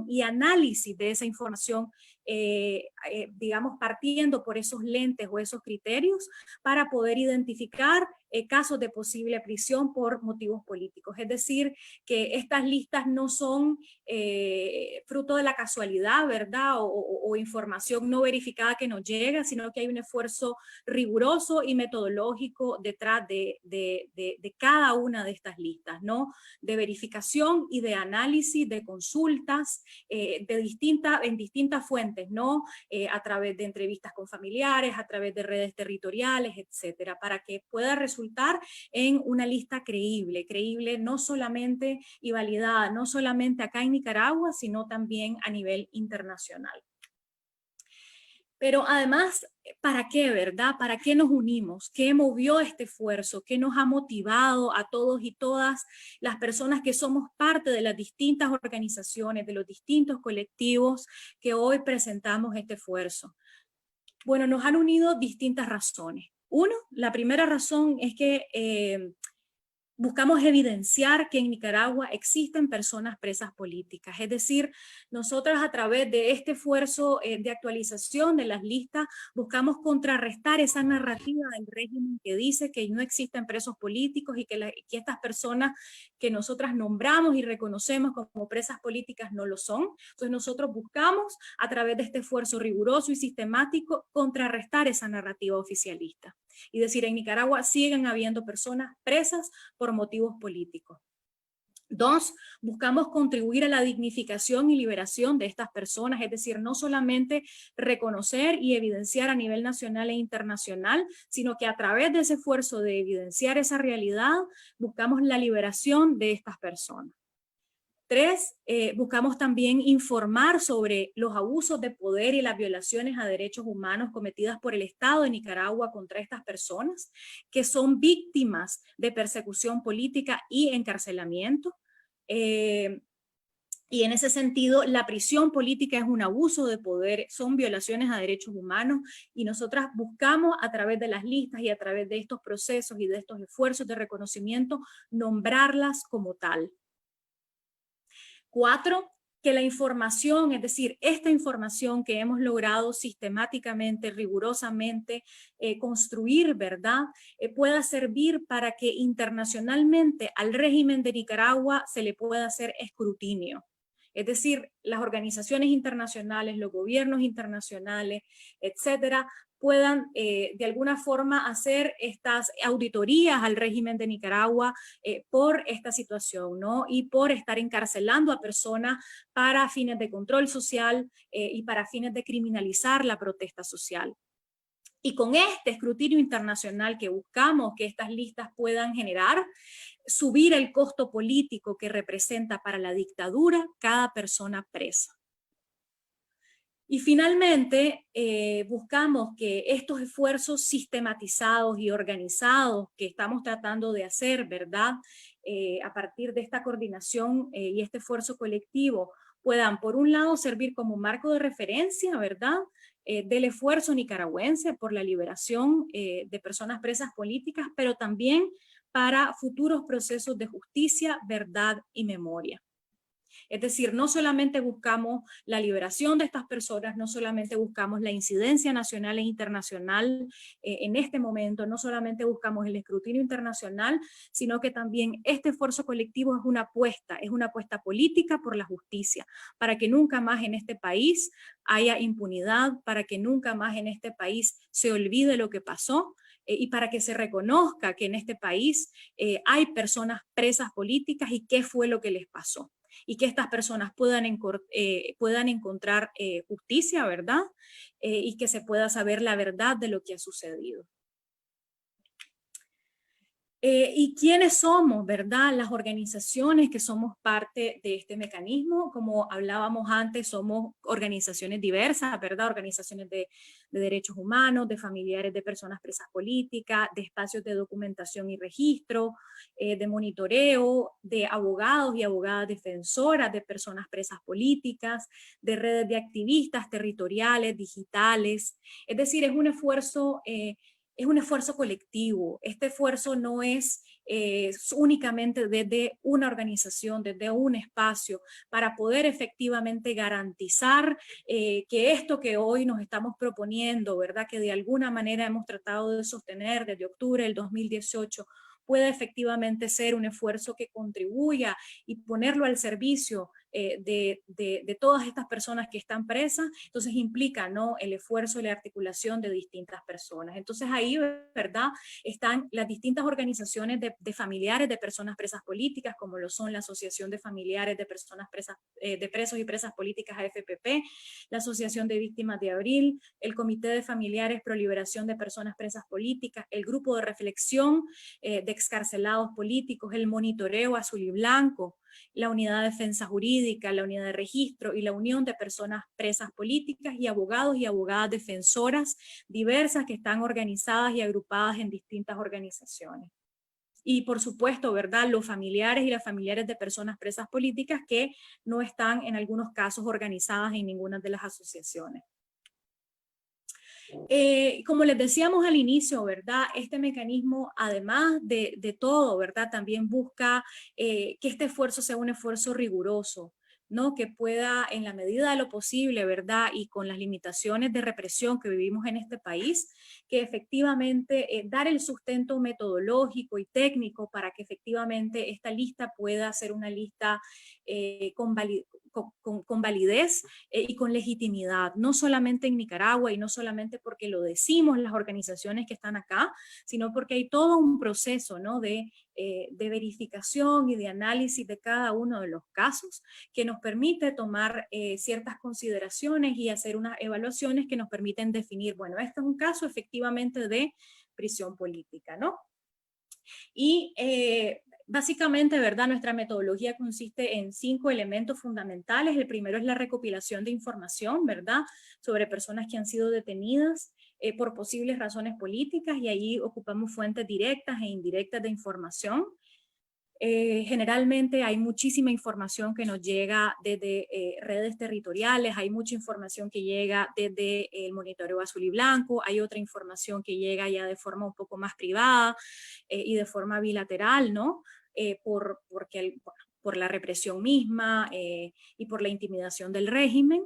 y análisis de esa información, digamos, partiendo por esos lentes o esos criterios para poder identificar casos de posible prisión por motivos políticos. Es decir, que estas listas no son fruto de la casualidad, ¿verdad? O información no verificada que nos llega, sino que hay un esfuerzo riguroso y metodológico detrás de cada una de estas listas, ¿no? De verificación y de análisis, de consultas en distintas fuentes, ¿no? A través de entrevistas con familiares, a través de redes territoriales, etcétera, para que pueda resultar en una lista creíble no solamente y validada, no solamente acá en Nicaragua, sino también a nivel internacional. Pero además, ¿para qué, verdad? ¿Para qué nos unimos? ¿Qué movió este esfuerzo? ¿Qué nos ha motivado a todos y todas las personas que somos parte de las distintas organizaciones, de los distintos colectivos que hoy presentamos este esfuerzo? Bueno, nos han unido distintas razones. Uno, la primera razón es que buscamos evidenciar que en Nicaragua existen personas presas políticas. Es decir, nosotras a través de este esfuerzo de actualización de las listas buscamos contrarrestar esa narrativa del régimen que dice que no existen presos políticos y que estas personas que nosotras nombramos y reconocemos como presas políticas no lo son. Entonces nosotros buscamos a través de este esfuerzo riguroso y sistemático contrarrestar esa narrativa oficialista y decir, en Nicaragua siguen habiendo personas presas por motivos políticos. Dos, buscamos contribuir a la dignificación y liberación de estas personas, es decir, no solamente reconocer y evidenciar a nivel nacional e internacional, sino que a través de ese esfuerzo de evidenciar esa realidad, buscamos la liberación de estas personas. Tres, buscamos también informar sobre los abusos de poder y las violaciones a derechos humanos cometidas por el Estado de Nicaragua contra estas personas, que son víctimas de persecución política y encarcelamiento. Y en ese sentido, la prisión política es un abuso de poder, son violaciones a derechos humanos, y nosotras buscamos a través de las listas y a través de estos procesos y de estos esfuerzos de reconocimiento, nombrarlas como tal. Cuatro, que la información, es decir, esta información que hemos logrado sistemáticamente, rigurosamente construir, ¿verdad? Pueda servir para que internacionalmente al régimen de Nicaragua se le pueda hacer escrutinio. Es decir, las organizaciones internacionales, los gobiernos internacionales, etcétera, puedan de alguna forma hacer estas auditorías al régimen de Nicaragua por esta situación, ¿no? Y por estar encarcelando a personas para fines de control social y para fines de criminalizar la protesta social. Y con este escrutinio internacional que buscamos que estas listas puedan generar, subir el costo político que representa para la dictadura cada persona presa. Y finalmente, buscamos que estos esfuerzos sistematizados y organizados que estamos tratando de hacer, ¿verdad? A partir de esta coordinación y este esfuerzo colectivo, puedan, por un lado, servir como marco de referencia, ¿verdad? Del esfuerzo nicaragüense por la liberación de personas presas políticas, pero también para futuros procesos de justicia, verdad y memoria. Es decir, no solamente buscamos la liberación de estas personas, no solamente buscamos la incidencia nacional e internacional en este momento, no solamente buscamos el escrutinio internacional, sino que también este esfuerzo colectivo es una apuesta política por la justicia, para que nunca más en este país haya impunidad, para que nunca más en este país se olvide lo que pasó, y para que se reconozca que en este país hay personas presas políticas y qué fue lo que les pasó, y que estas personas puedan encontrar justicia, ¿verdad? Y que se pueda saber la verdad de lo que ha sucedido. ¿Y quiénes somos, verdad? Las organizaciones que somos parte de este mecanismo, como hablábamos antes, somos organizaciones diversas, ¿verdad? Organizaciones de derechos humanos, de familiares de personas presas políticas, de espacios de documentación y registro, de monitoreo, de abogados y abogadas defensoras de personas presas políticas, de redes de activistas territoriales, digitales. Es decir, es un esfuerzo colectivo. Este esfuerzo no es únicamente desde una organización, desde un espacio, para poder efectivamente garantizar que esto que hoy nos estamos proponiendo, ¿verdad? Que de alguna manera hemos tratado de sostener desde octubre del 2018, pueda efectivamente ser un esfuerzo que contribuya y ponerlo al servicio de todas estas personas que están presas. Entonces implica, ¿no?, el esfuerzo y la articulación de distintas personas. Entonces ahí, ¿verdad?, están las distintas organizaciones de familiares de personas presas políticas, como lo son la Asociación de Familiares de Personas Presas, de Presos y Presas Políticas AFPP, la Asociación de Víctimas de Abril, el Comité de Familiares Pro Liberación de Personas Presas Políticas, el Grupo de Reflexión de Excarcelados Políticos, el Monitoreo Azul y Blanco, la Unidad de Defensa Jurídica, la Unidad de Registro y la Unión de Personas Presas Políticas, y abogados y abogadas defensoras diversas que están organizadas y agrupadas en distintas organizaciones. Y por supuesto, ¿verdad?, los familiares y las familiares de personas presas políticas que no están en algunos casos organizadas en ninguna de las asociaciones. Como les decíamos al inicio, ¿verdad?, este mecanismo, además de todo, ¿verdad?, también busca que este esfuerzo sea un esfuerzo riguroso, ¿no?, que pueda, en la medida de lo posible, ¿verdad?, y con las limitaciones de represión que vivimos en este país, que efectivamente dar el sustento metodológico y técnico para que efectivamente esta lista pueda ser una lista con validez y con legitimidad, no solamente en Nicaragua y no solamente porque lo decimos las organizaciones que están acá, sino porque hay todo un proceso, ¿no?, de verificación y de análisis de cada uno de los casos que nos permite tomar ciertas consideraciones y hacer unas evaluaciones que nos permiten definir, bueno, este es un caso efectivamente de prisión política, ¿no? Y básicamente, ¿verdad?, nuestra metodología consiste en 5 elementos fundamentales. El primero es la recopilación de información, ¿verdad?, sobre personas que han sido detenidas por posibles razones políticas, y ahí ocupamos fuentes directas e indirectas de información. Generalmente hay muchísima información que nos llega desde redes territoriales, hay mucha información que llega desde el Monitoreo Azul y Blanco, hay otra información que llega ya de forma un poco más privada y de forma bilateral, ¿no? Por la represión misma y por la intimidación del régimen.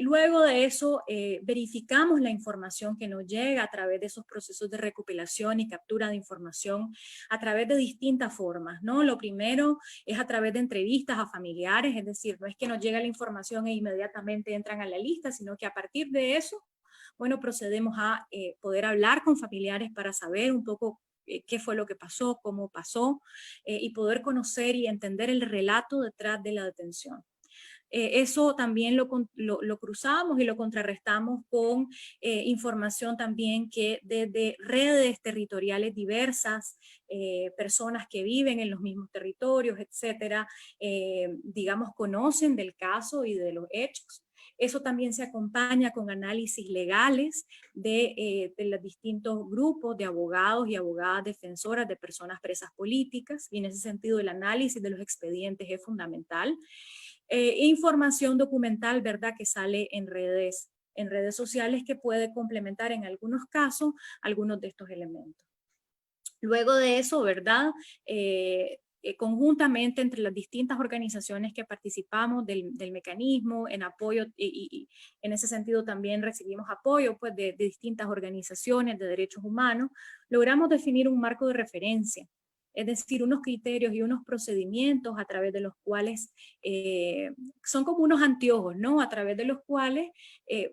Luego de eso, verificamos la información que nos llega a través de esos procesos de recopilación y captura de información a través de distintas formas, ¿no? Lo primero es a través de entrevistas a familiares, es decir, no es que nos llega la información e inmediatamente entran a la lista, sino que a partir de eso, bueno, procedemos a poder hablar con familiares para saber un poco qué fue lo que pasó, cómo pasó, y poder conocer y entender el relato detrás de la detención. Eso también lo cruzamos y lo contrarrestamos con información también que desde redes territoriales diversas, personas que viven en los mismos territorios, etcétera, digamos, conocen del caso y de los hechos. Eso también se acompaña con análisis legales de los distintos grupos de abogados y abogadas defensoras de personas presas políticas, y en ese sentido el análisis de los expedientes es fundamental. Información documental, ¿verdad?, que sale en redes sociales, que puede complementar en algunos casos algunos de estos elementos. Luego de eso, ¿verdad?, conjuntamente entre las distintas organizaciones que participamos del mecanismo, en apoyo, y en ese sentido también recibimos apoyo, pues, de distintas organizaciones de derechos humanos, logramos definir un marco de referencia, es decir, unos criterios y unos procedimientos a través de los cuales son como unos anteojos, ¿no?, a través de los cuales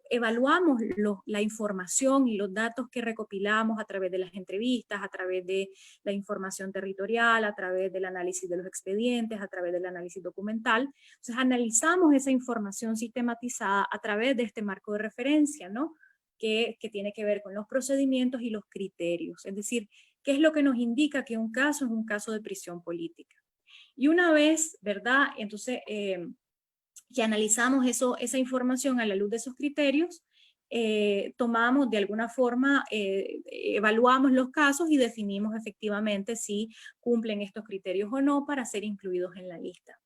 evaluamos la información y los datos que recopilamos a través de las entrevistas, a través de la información territorial, a través del análisis de los expedientes, a través del análisis documental. Entonces analizamos esa información sistematizada a través de este marco de referencia, ¿no?, que tiene que ver con los procedimientos y los criterios, es decir, qué es lo que nos indica que un caso es un caso de prisión política. Y una vez, ¿verdad?, entonces que analizamos esa información a la luz de esos criterios, tomamos de alguna forma, evaluamos los casos y definimos efectivamente si cumplen estos criterios o no para ser incluidos en la lista.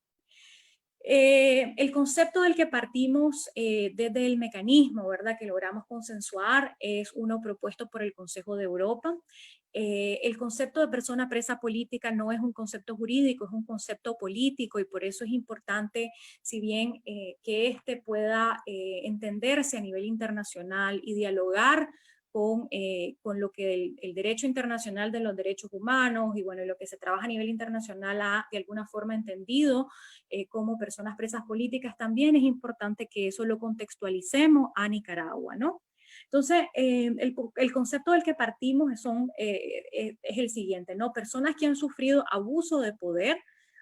El concepto del que partimos desde el mecanismo, ¿verdad?, que logramos consensuar, es uno propuesto por el Consejo de Europa, El concepto de persona presa política no es un concepto jurídico, es un concepto político, y por eso es importante, si bien que este pueda entenderse a nivel internacional y dialogar con lo que el derecho internacional de los derechos humanos y bueno, lo que se trabaja a nivel internacional ha de alguna forma entendido como personas presas políticas, también es importante que eso lo contextualicemos a Nicaragua, ¿no? Entonces, el concepto del que partimos es el siguiente, ¿no? Personas que han sufrido abuso de poder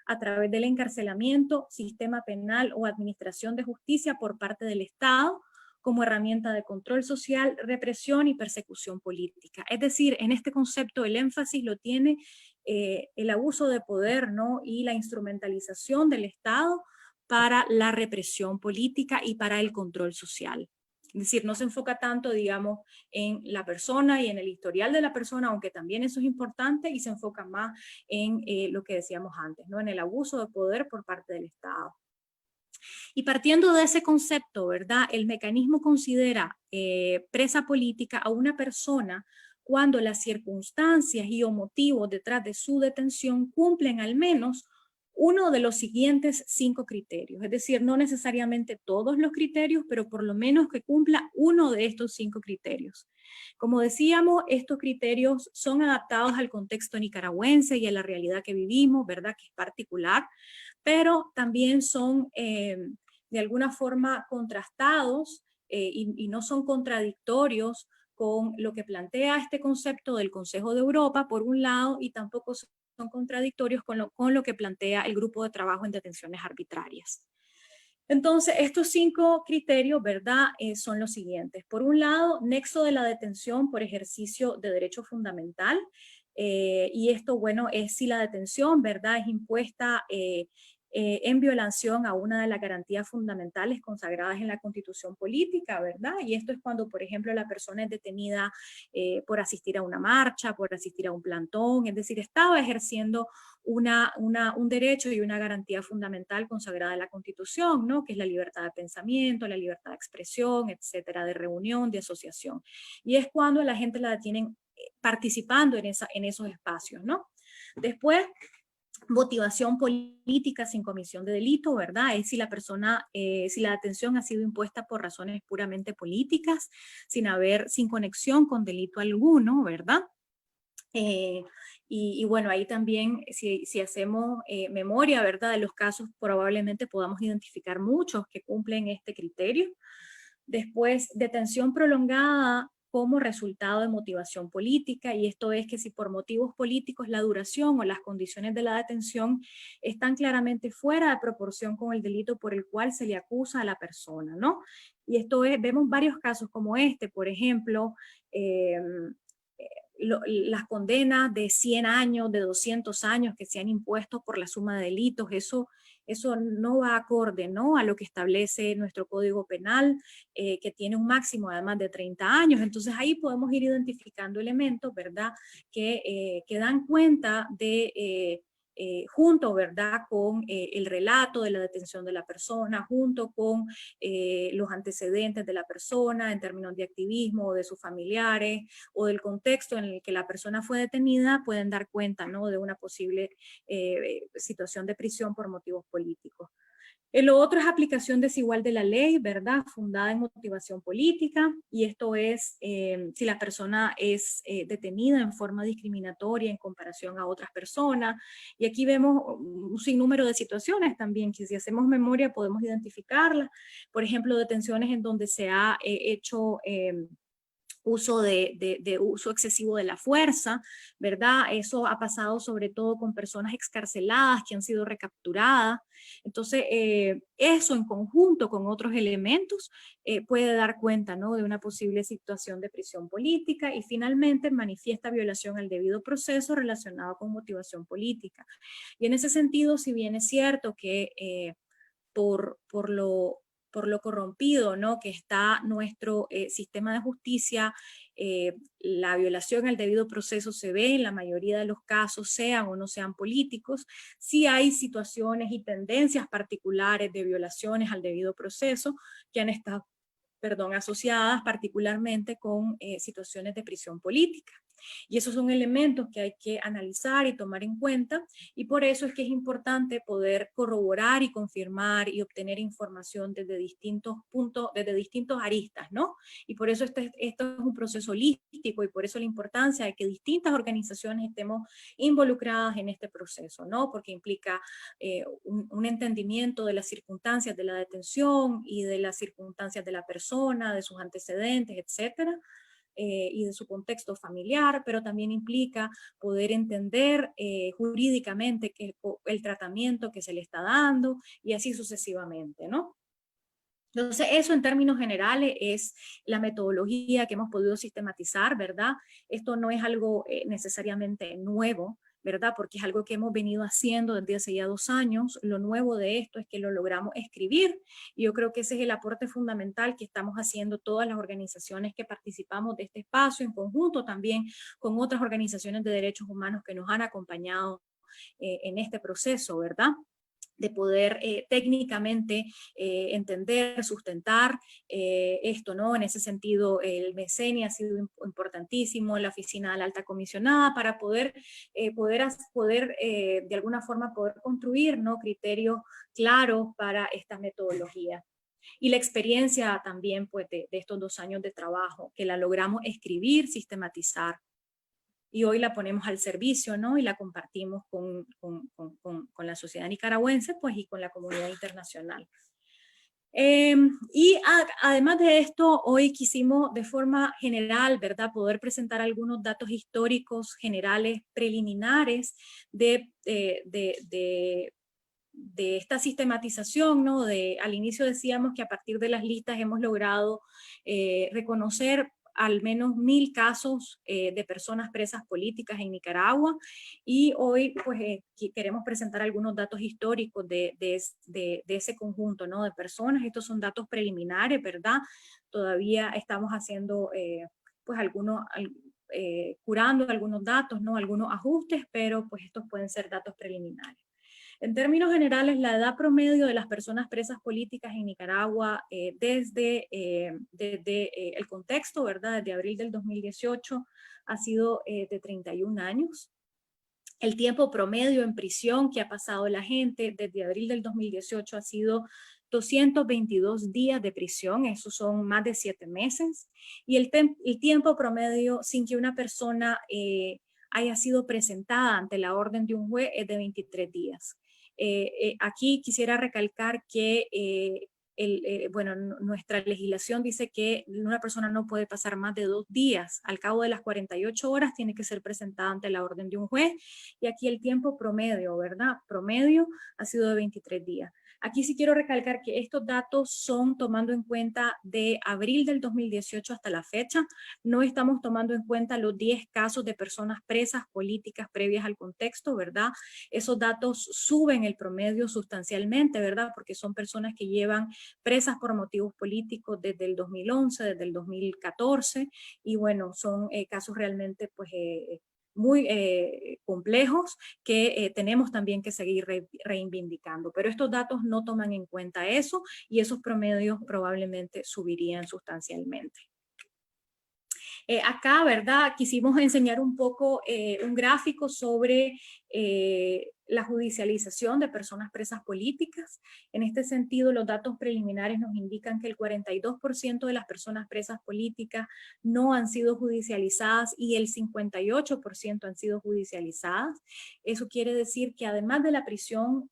a través del encarcelamiento, sistema penal o administración de justicia por parte del Estado, como herramienta de control social, represión y persecución política. Es decir, en este concepto el énfasis lo tiene el abuso de poder, ¿no? Y la instrumentalización del Estado para la represión política y para el control social. Es decir, no se enfoca tanto, digamos, en la persona y en el historial de la persona, aunque también eso es importante, y se enfoca más en lo que decíamos antes, ¿no? En el abuso de poder por parte del Estado. Y partiendo de ese concepto, ¿verdad? El mecanismo considera presa política a una persona cuando las circunstancias y o motivos detrás de su detención cumplen al menos uno de los siguientes 5 criterios. Es decir, no necesariamente todos los criterios, pero por lo menos que cumpla uno de estos 5 criterios. Como decíamos, estos criterios son adaptados al contexto nicaragüense y a la realidad que vivimos, ¿verdad? Que es particular, pero también son de alguna forma contrastados y no son contradictorios con lo que plantea este concepto del Consejo de Europa, por un lado, y tampoco son contradictorios con lo que plantea el Grupo de Trabajo en Detenciones Arbitrarias. Entonces, estos 5 criterios, ¿verdad? Son los siguientes. Por un lado, nexo de la detención por ejercicio de derecho fundamental. Y esto, bueno, es si la detención, ¿verdad? Es impuesta en violación a una de las garantías fundamentales consagradas en la Constitución política, ¿verdad? Y esto es cuando, por ejemplo, la persona es detenida por asistir a una marcha, por asistir a un plantón, es decir, estaba ejerciendo un derecho y una garantía fundamental consagrada en la Constitución, ¿no? Que es la libertad de pensamiento, la libertad de expresión, etcétera, de reunión, de asociación. Y es cuando la gente la detienen participando en esos espacios, ¿no? Después, motivación política sin comisión de delito, ¿verdad? Es si la persona, si la detención ha sido impuesta por razones puramente políticas, sin conexión con delito alguno, ¿verdad? Y bueno, ahí también, si hacemos memoria, ¿verdad? De los casos, probablemente podamos identificar muchos que cumplen este criterio. Después, detención prolongada como resultado de motivación política, y esto es que si por motivos políticos la duración o las condiciones de la detención están claramente fuera de proporción con el delito por el cual se le acusa a la persona, ¿no? Y esto es, vemos varios casos como este, por ejemplo, las condenas de 100 años, de 200 años que se han impuesto por la suma de delitos, eso no va acorde, ¿no? A lo que establece nuestro Código Penal, que tiene un máximo además de 30 años. Entonces ahí podemos ir identificando elementos, ¿verdad? Que dan cuenta de junto, ¿verdad? Con el relato de la detención de la persona, junto con los antecedentes de la persona en términos de activismo o de sus familiares o del contexto en el que la persona fue detenida, pueden dar cuenta, ¿no? De una posible situación de prisión por motivos políticos. Lo otro es aplicación desigual de la ley, ¿verdad? Fundada en motivación política, y esto es si la persona es detenida en forma discriminatoria en comparación a otras personas. Y aquí vemos un sinnúmero de situaciones también, que si hacemos memoria podemos identificarlas. Por ejemplo, detenciones en donde se ha hecho uso uso excesivo de la fuerza, ¿verdad? Eso ha pasado sobre todo con personas excarceladas que han sido recapturadas. Entonces, eso en conjunto con otros elementos puede dar cuenta, ¿no? De una posible situación de prisión política, y finalmente manifiesta violación al debido proceso relacionado con motivación política. Y en ese sentido, si bien es cierto que por lo corrompido, ¿no? Que está nuestro sistema de justicia, la violación al debido proceso se ve en la mayoría de los casos, sean o no sean políticos. Sí hay situaciones y tendencias particulares de violaciones al debido proceso que han estado, asociadas particularmente con situaciones de prisión política. Y esos son elementos que hay que analizar y tomar en cuenta, y por eso es que es importante poder corroborar y confirmar y obtener información desde distintos puntos, desde distintos aristas, ¿no? Y por eso esto es un proceso holístico, y por eso la importancia de que distintas organizaciones estemos involucradas en este proceso, ¿no? Porque implica un entendimiento de las circunstancias de la detención y de las circunstancias de la persona, de sus antecedentes, etcétera, y de su contexto familiar, pero también implica poder entender jurídicamente el tratamiento que se le está dando, y así sucesivamente, ¿no? Entonces, eso en términos generales es la metodología que hemos podido sistematizar, ¿verdad? Esto no es algo necesariamente nuevo, ¿verdad? Porque es algo que hemos venido haciendo desde hace ya 2 años. Lo nuevo de esto es que lo logramos escribir, y yo creo que ese es el aporte fundamental que estamos haciendo todas las organizaciones que participamos de este espacio, en conjunto también con otras organizaciones de derechos humanos que nos han acompañado en este proceso, ¿verdad? De poder técnicamente entender, sustentar esto, ¿no? En ese sentido, el MECENI ha sido importantísimo, la Oficina de la Alta Comisionada, para poder de alguna forma poder construir, ¿no?, criterios claros para esta metodología. Y la experiencia también, pues, de estos 2 años de trabajo, que la logramos escribir, sistematizar, y hoy la ponemos al servicio, ¿no? Y la compartimos con la sociedad nicaragüense, pues, y con la comunidad internacional. Además de esto, hoy quisimos de forma general, ¿verdad?, poder presentar algunos datos históricos generales preliminares de esta sistematización, ¿no? Al inicio decíamos que a partir de las listas hemos logrado reconocer al menos 1000 casos de personas presas políticas en Nicaragua, y hoy pues queremos presentar algunos datos históricos de ese conjunto, ¿no?, de personas. Estos son datos preliminares, ¿verdad? Todavía estamos haciendo pues curando algunos datos, ¿no?, algunos ajustes, pero pues estos pueden ser datos preliminares. En términos generales, la edad promedio de las personas presas políticas en Nicaragua desde el contexto, ¿verdad?, desde abril del 2018 ha sido de 31 años. El tiempo promedio en prisión que ha pasado la gente desde abril del 2018 ha sido 222 días de prisión, esos son más de 7 meses, y el tiempo promedio sin que una persona haya sido presentada ante la orden de un juez es de 23 días. Aquí quisiera recalcar que bueno, nuestra legislación dice que una persona no puede pasar más de 2 días. Al cabo de las 48 horas tiene que ser presentada ante la orden de un juez, y aquí el tiempo promedio, ¿verdad? Promedio ha sido de 23 días. Aquí sí quiero recalcar que estos datos son tomando en cuenta de abril del 2018 hasta la fecha. No estamos tomando en cuenta los 10 casos de personas presas políticas previas al contexto, ¿verdad? Esos datos suben el promedio sustancialmente, ¿verdad? Porque son personas que llevan presas por motivos políticos desde el 2011, desde el 2014, y bueno, son casos realmente pues muy complejos que tenemos también que seguir reivindicando, pero estos datos no toman en cuenta eso, y esos promedios probablemente subirían sustancialmente. Acá, ¿verdad?, quisimos enseñar un poco un gráfico sobre la judicialización de personas presas políticas. En este sentido, los datos preliminares nos indican que el 42% de las personas presas políticas no han sido judicializadas, y el 58% han sido judicializadas. Eso quiere decir que además de la prisión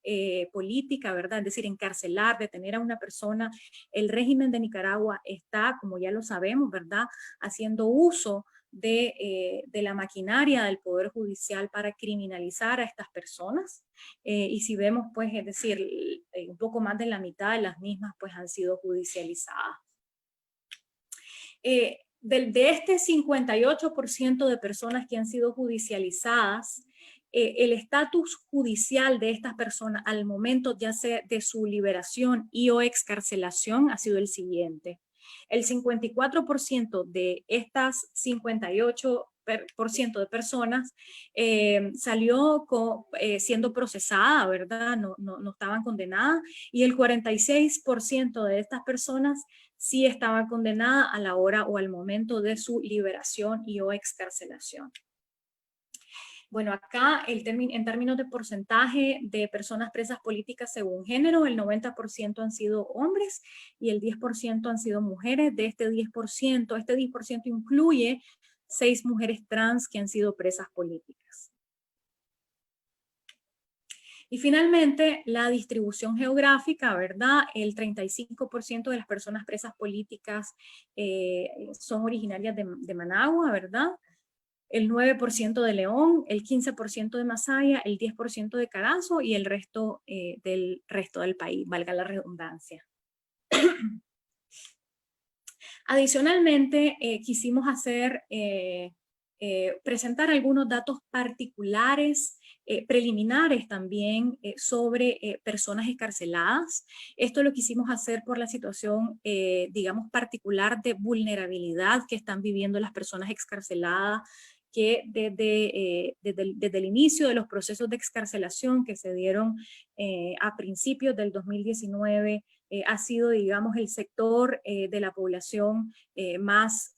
política, ¿verdad?, es decir, encarcelar, detener a una persona, el régimen de Nicaragua está, como ya lo sabemos, ¿verdad?, haciendo uso de la maquinaria del Poder Judicial para criminalizar a estas personas. Y si vemos, pues, es decir, un poco más de la mitad de las mismas, pues, han sido judicializadas. De este 58% de personas que han sido judicializadas, el estatus judicial de estas personas al momento ya sea de su liberación y o excarcelación ha sido el siguiente. El 54% de estas 58% de personas salió siendo procesada, ¿verdad? No estaban condenadas, y el 46% de estas personas sí estaba condenada a la hora o al momento de su liberación y o excarcelación. Bueno, acá en términos de porcentaje de personas presas políticas según género, el 90% han sido hombres y el 10% han sido mujeres. De este 10%, este 10% incluye 6 mujeres trans que han sido presas políticas. Y finalmente, la distribución geográfica, ¿verdad? El 35% de las personas presas políticas son originarias de Managua, ¿verdad? El 9% de León, el 15% de Masaya, el 10% de Carazo y el resto del país, valga la redundancia. Adicionalmente, quisimos presentar algunos datos particulares, preliminares también sobre personas escarceladas. Desto lo quisimos hacer por la situación, digamos, particular de vulnerabilidad que están viviendo las personas excarceladas, que desde el inicio de los procesos de excarcelación que se dieron a principios del 2019, ha sido, digamos, el sector de la población más,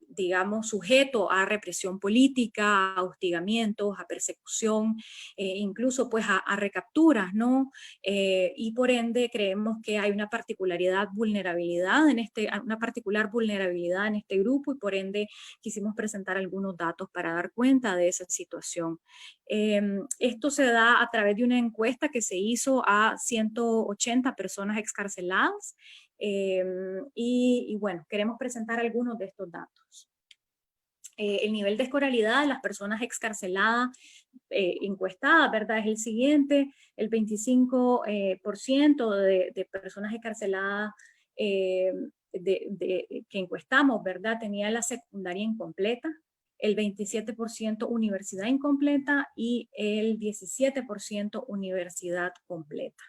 digamos, sujeto a represión política, a hostigamientos, a persecución, incluso pues a recapturas, ¿no? Y por ende creemos que hay una particular vulnerabilidad en este grupo y por ende quisimos presentar algunos datos para dar cuenta de esa situación. Esto se da a través de una encuesta que se hizo a 180 personas excarceladas y bueno, queremos presentar algunos de estos datos. El nivel de escolaridad de las personas excarceladas encuestadas, ¿verdad? Es el siguiente: el 25% de personas excarceladas que encuestamos, ¿verdad? Tenía la secundaria incompleta, el 27% universidad incompleta y el 17% universidad completa.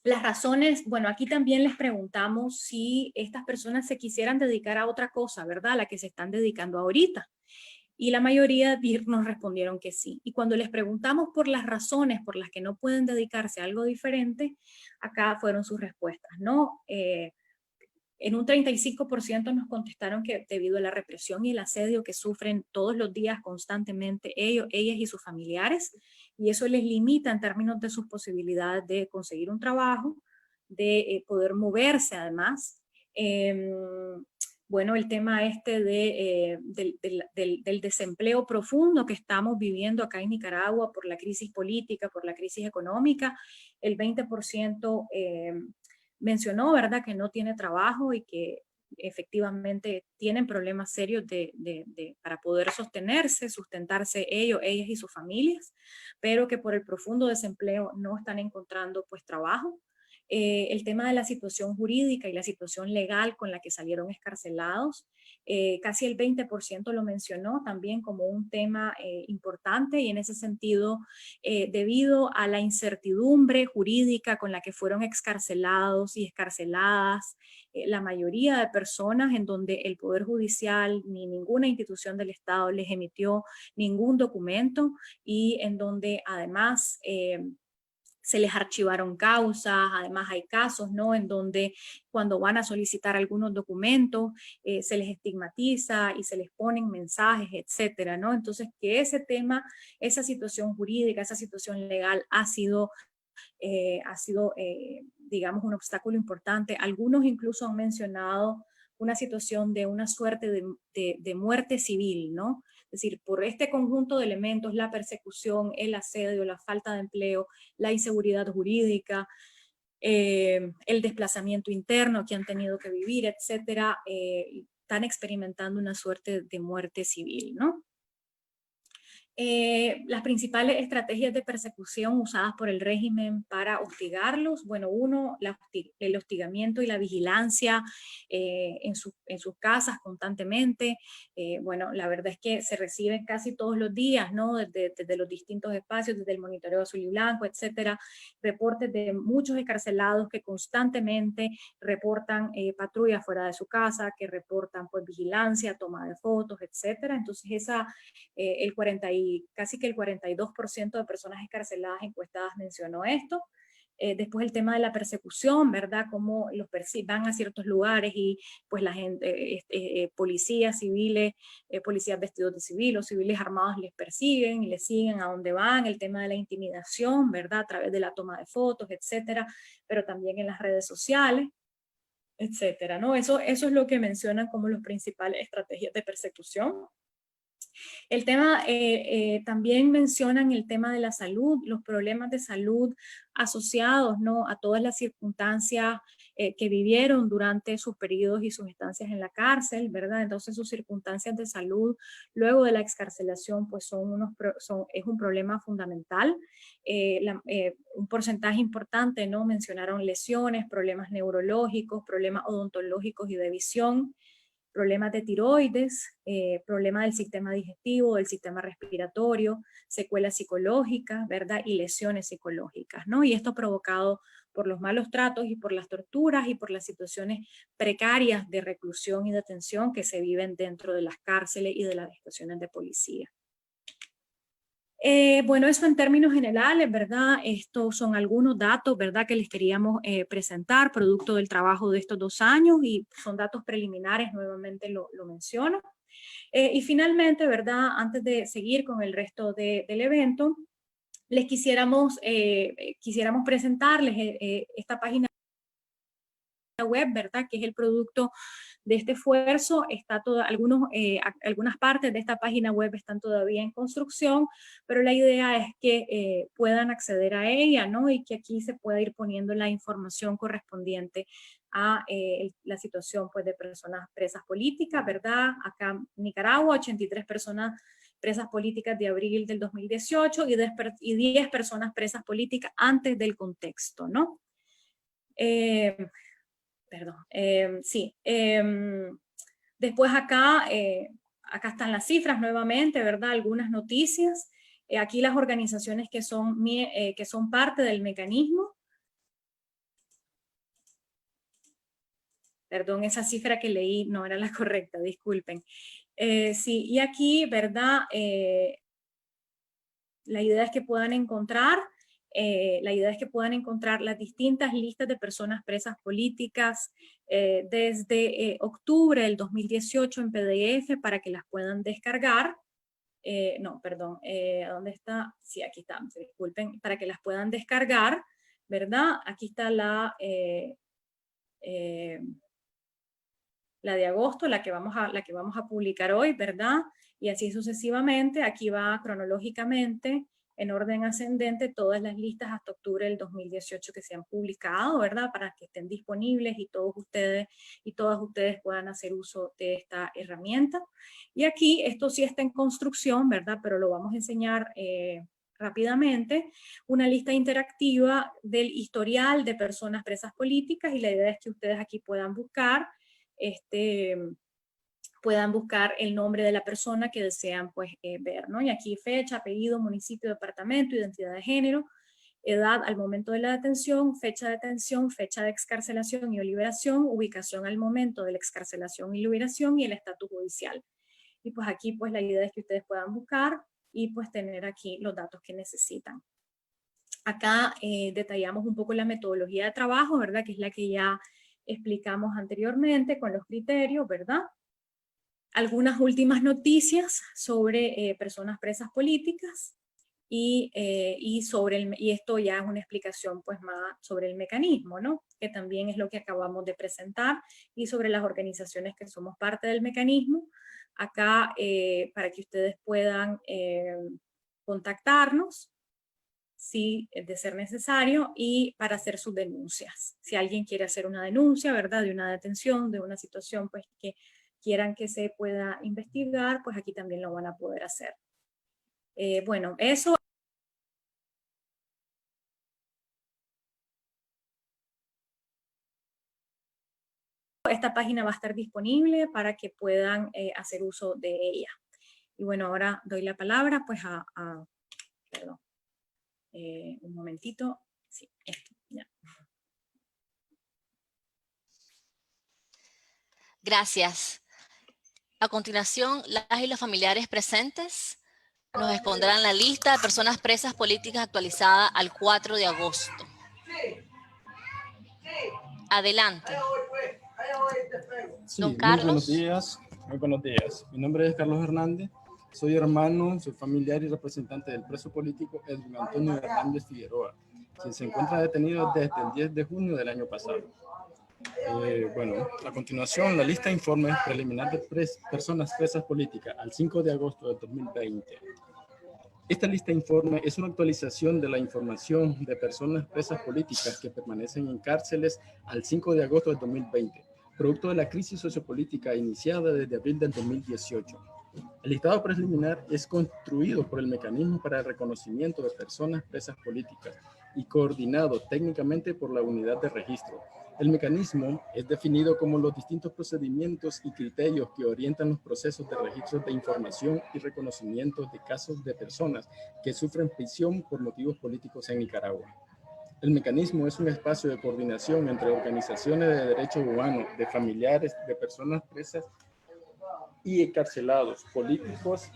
Las razones, bueno, aquí también les preguntamos si estas personas se quisieran dedicar a otra cosa, ¿verdad? A la que se están dedicando ahorita. Y la mayoría nos respondieron que sí. Y cuando les preguntamos por las razones por las que no pueden dedicarse a algo diferente, acá fueron sus respuestas, ¿no? En un 35% nos contestaron que debido a la represión y el asedio que sufren todos los días constantemente ellas y sus familiares, y eso les limita en términos de sus posibilidades de conseguir un trabajo, de poder moverse además. Bueno, el tema del desempleo profundo que estamos viviendo acá en Nicaragua por la crisis política, por la crisis económica, el 20% mencionó, ¿verdad?, que no tiene trabajo y que efectivamente tienen problemas serios para poder sustentarse ellas y sus familias, pero que por el profundo desempleo no están encontrando pues trabajo. El tema de la situación jurídica y la situación legal con la que salieron escarcelados, casi el 20% lo mencionó también como un tema importante, y en ese sentido, debido a la incertidumbre jurídica con la que fueron excarcelados y excarceladas, la mayoría de personas en donde el Poder Judicial ni ninguna institución del Estado les emitió ningún documento y en donde además se les archivaron causas. Además hay casos, ¿no?, en donde cuando van a solicitar algunos documentos se les estigmatiza y se les ponen mensajes, etcétera, ¿no? Entonces, que ese tema, esa situación jurídica, esa situación legal ha sido digamos, un obstáculo importante. Algunos incluso han mencionado una situación de una suerte de muerte civil, ¿no? Es decir, por este conjunto de elementos, la persecución, el asedio, la falta de empleo, la inseguridad jurídica, el desplazamiento interno que han tenido que vivir, etcétera, están experimentando una suerte de muerte civil, ¿no? Las principales estrategias de persecución usadas por el régimen para hostigarlos, bueno, uno, el hostigamiento y la vigilancia en sus casas constantemente. Bueno, la verdad es que se reciben casi todos los días, ¿no?, desde los distintos espacios, desde el monitoreo azul y blanco, etcétera, reportes de muchos escarcelados que constantemente reportan patrullas fuera de su casa, que reportan pues vigilancia, toma de fotos, etcétera. Entonces casi que el 42% de personas escarceladas encuestadas mencionó esto. Después el tema de la persecución, ¿verdad? Cómo los van a ciertos lugares y pues la gente, policías civiles, policías vestidos de civil o civiles armados les persiguen y les siguen a donde van. El tema de la intimidación, ¿verdad? A través de la toma de fotos, etcétera, pero también en las redes sociales, etcétera, ¿no? Eso es lo que mencionan como las principales estrategias de persecución. El tema, también mencionan el tema de la salud, los problemas de salud asociados, ¿no?, a todas las circunstancias que vivieron durante sus periodos y sus estancias en la cárcel, ¿verdad? Entonces sus circunstancias de salud luego de la excarcelación pues es un problema fundamental. Un porcentaje importante, ¿no? Mencionaron lesiones, problemas neurológicos, problemas odontológicos y de visión, problemas de tiroides, problemas del sistema digestivo, del sistema respiratorio, secuelas psicológicas, ¿verdad? Y lesiones psicológicas, ¿no? Y esto provocado por los malos tratos y por las torturas y por las situaciones precarias de reclusión y detención que se viven dentro de las cárceles y de las estaciones de policía. Bueno, eso en términos generales, ¿verdad? Estos son algunos datos, ¿verdad?, que les queríamos presentar, producto del trabajo de estos 2 años, y son datos preliminares, nuevamente lo menciono. Y finalmente, ¿verdad?, antes de seguir con el resto del evento, les quisiéramos presentarles esta página web, ¿verdad?, que es el producto de este esfuerzo. Está algunas partes de esta página web están todavía en construcción, pero la idea es que puedan acceder a ella, ¿no? Y que aquí se pueda ir poniendo la información correspondiente a la situación pues, de personas presas políticas, ¿verdad? Acá en Nicaragua, 83 personas presas políticas de abril del 2018 y 10 personas presas políticas antes del contexto, ¿no? Sí. Después acá están las cifras nuevamente, ¿verdad? Algunas noticias. Aquí las organizaciones que son parte del mecanismo. Perdón, esa cifra que leí no era la correcta, disculpen. Sí, y aquí, ¿verdad? La idea es que puedan encontrar las distintas listas de personas presas políticas desde octubre del 2018 en PDF para que las puedan descargar. No, perdón, ¿dónde está? Sí, aquí está, disculpen, para que las puedan descargar, ¿verdad? Aquí está la de agosto, la que vamos a publicar hoy, ¿verdad? Y así sucesivamente. Aquí va cronológicamente, en orden ascendente, todas las listas hasta octubre del 2018 que se han publicado, ¿verdad? Para que estén disponibles y todos ustedes y todas ustedes puedan hacer uso de esta herramienta. Y aquí, esto sí está en construcción, ¿verdad? Pero lo vamos a enseñar rápidamente, una lista interactiva del historial de personas presas políticas, y la idea es que ustedes aquí puedan buscar el nombre de la persona que desean pues, ver, ¿no? Y aquí fecha, apellido, municipio, departamento, identidad de género, edad al momento de la detención, fecha de excarcelación y o liberación, ubicación al momento de la excarcelación y liberación y el estatus judicial. Y pues aquí pues la idea es que ustedes puedan buscar y pues tener aquí los datos que necesitan. Acá detallamos un poco la metodología de trabajo, ¿verdad? Que es la que ya explicamos anteriormente con los criterios, ¿verdad? Algunas últimas noticias sobre personas presas políticas y esto ya es una explicación pues más sobre el mecanismo, ¿no? Que también es lo que acabamos de presentar, y sobre las organizaciones que somos parte del mecanismo. Acá para que ustedes puedan contactarnos si es de ser necesario, y para hacer sus denuncias. Si alguien quiere hacer una denuncia, ¿verdad?, de una detención, de una situación pues que quieran que se pueda investigar, pues aquí también lo van a poder hacer. Bueno, eso. Esta página va a estar disponible para que puedan hacer uso de ella. Y bueno, ahora doy la palabra pues perdón, un momentito. Sí, esto, ya. Gracias. A continuación, las y los familiares presentes nos expondrán la lista de personas presas políticas actualizada al 4 de agosto. Adelante. Sí, Don muy Carlos. buenos días. Muy buenos días. Mi nombre es Carlos Hernández. Soy hermano, soy familiar y representante del preso político Edwin Antonio Hernández Figueroa, quien se encuentra detenido desde el 10 de junio del año pasado. Bueno, a continuación, la lista de informes preliminar de personas presas políticas al 5 de agosto de 2020. Esta lista de informes es una actualización de la información de personas presas políticas que permanecen en cárceles al 5 de agosto de 2020, producto de la crisis sociopolítica iniciada desde abril del 2018. El listado preliminar es construido por el Mecanismo para el Reconocimiento de Personas Presas Políticas y coordinado técnicamente por la Unidad de Registro. El mecanismo es definido como los distintos procedimientos y criterios que orientan los procesos de registro de información y reconocimiento de casos de personas que sufren prisión por motivos políticos en Nicaragua. El mecanismo es un espacio de coordinación entre organizaciones de derechos humanos, de familiares de personas presas y encarcelados, políticos,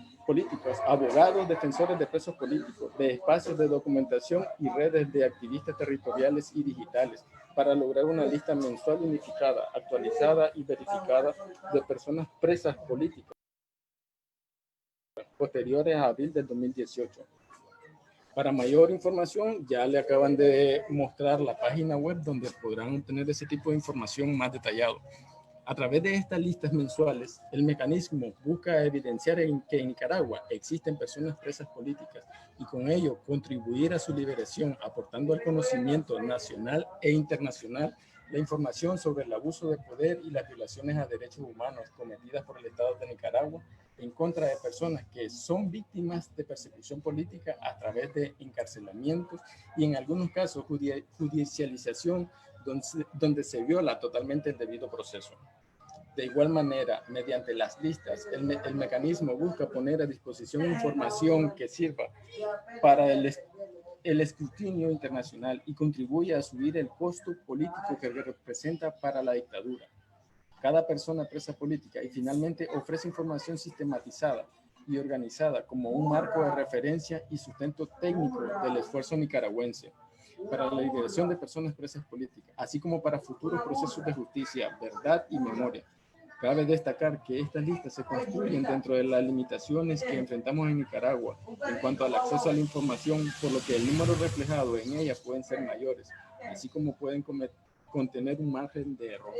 abogados, defensores de presos políticos, de espacios de documentación y redes de activistas territoriales y digitales, para lograr una lista mensual unificada, actualizada y verificada de personas presas políticas posteriores a abril del 2018. Para mayor información, ya le acaban de mostrar la página web donde podrán obtener ese tipo de información más detallado. A través de estas listas mensuales, el mecanismo busca evidenciar que en Nicaragua existen personas presas políticas y con ello contribuir a su liberación, aportando al conocimiento nacional e internacional la información sobre el abuso de poder y las violaciones a derechos humanos cometidas por el Estado de Nicaragua en contra de personas que son víctimas de persecución política a través de encarcelamientos y en algunos casos judicialización donde se viola totalmente el debido proceso. De igual manera, mediante las listas, el mecanismo busca poner a disposición información que sirva para el escrutinio internacional y contribuye a subir el costo político que representa para la dictadura. Cada persona presa política y finalmente ofrece información sistematizada y organizada como un marco de referencia y sustento técnico del esfuerzo nicaragüense para la liberación de personas presas políticas, así como para futuros procesos de justicia, verdad y memoria. Cabe destacar que estas listas se construyen dentro de las limitaciones que enfrentamos en Nicaragua en cuanto al acceso a la información, por lo que el número reflejado en ellas pueden ser mayores, así como pueden contener un margen de error.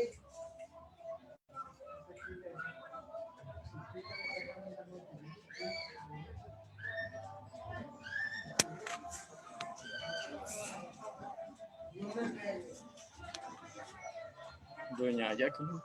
Doña Jacqueline.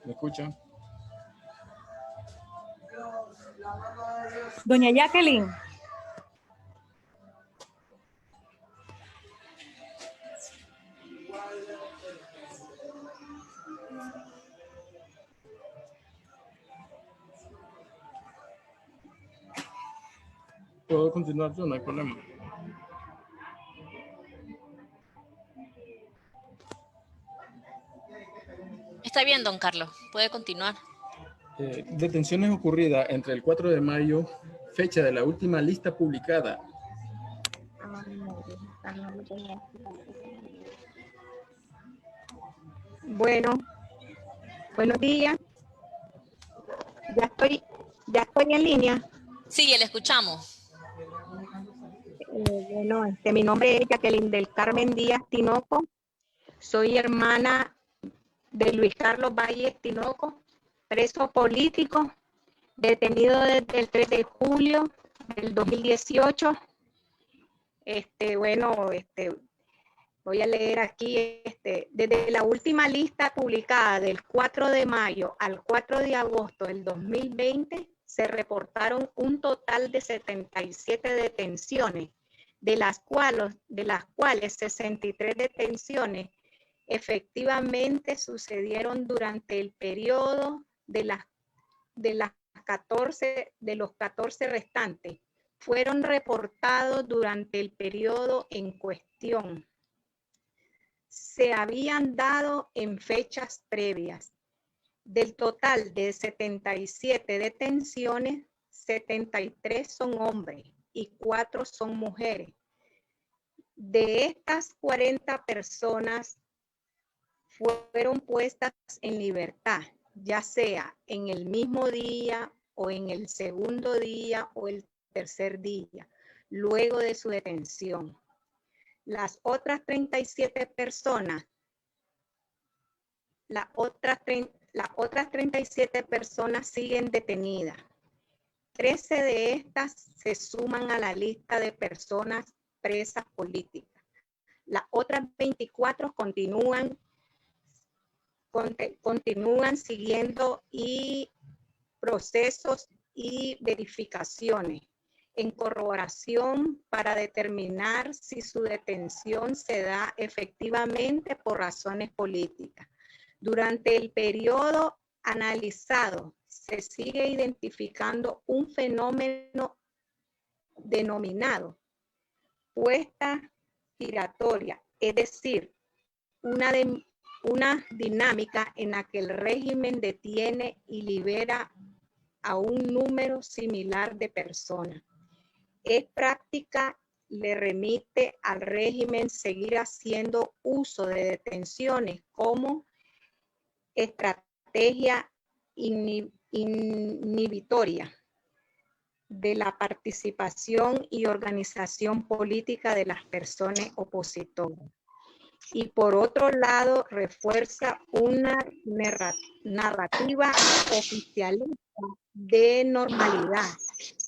¿Me escuchan? Doña Jacqueline. Puedo continuar yo, no hay problema. Está bien, don Carlos. Puede continuar. Detenciones ocurridas entre el 4 de mayo, fecha de la última lista publicada. Bueno, buenos días. Ya estoy en línea. Sí, le escuchamos. Bueno, mi nombre es Jacqueline del Carmen Díaz Tinoco. Soy hermana de Luis Carlos Valles Tinoco, preso político, detenido desde el 3 de julio del 2018. Voy a leer aquí, desde la última lista publicada del 4 de mayo al 4 de agosto del 2020, se reportaron un total de 77 detenciones, de las cuales 63 detenciones efectivamente sucedieron durante el periodo de los 14 restantes. Fueron reportados durante el periodo en cuestión. se habían dado en fechas previas. Del total de 77 detenciones, 73 son hombres y 4 son mujeres. De estas 40 personas fueron puestas en libertad, ya sea en el mismo día o en el segundo día o el tercer día, luego de su detención. Las otras 37 personas, las otras 37 personas siguen detenidas. 13 de estas se suman a la lista de personas presas políticas. Las otras 24 continúan siguiendo procesos y verificaciones en corroboración para determinar si su detención se da efectivamente por razones políticas. Durante el periodo analizado, se sigue identificando un fenómeno denominado puesta giratoria, es decir, una dinámica en la que el régimen detiene y libera a un número similar de personas. Es práctica, le remite al régimen seguir haciendo uso de detenciones como estrategia inhibitoria de la participación y organización política de las personas opositoras. Y por otro lado, refuerza una narrativa oficialista de normalidad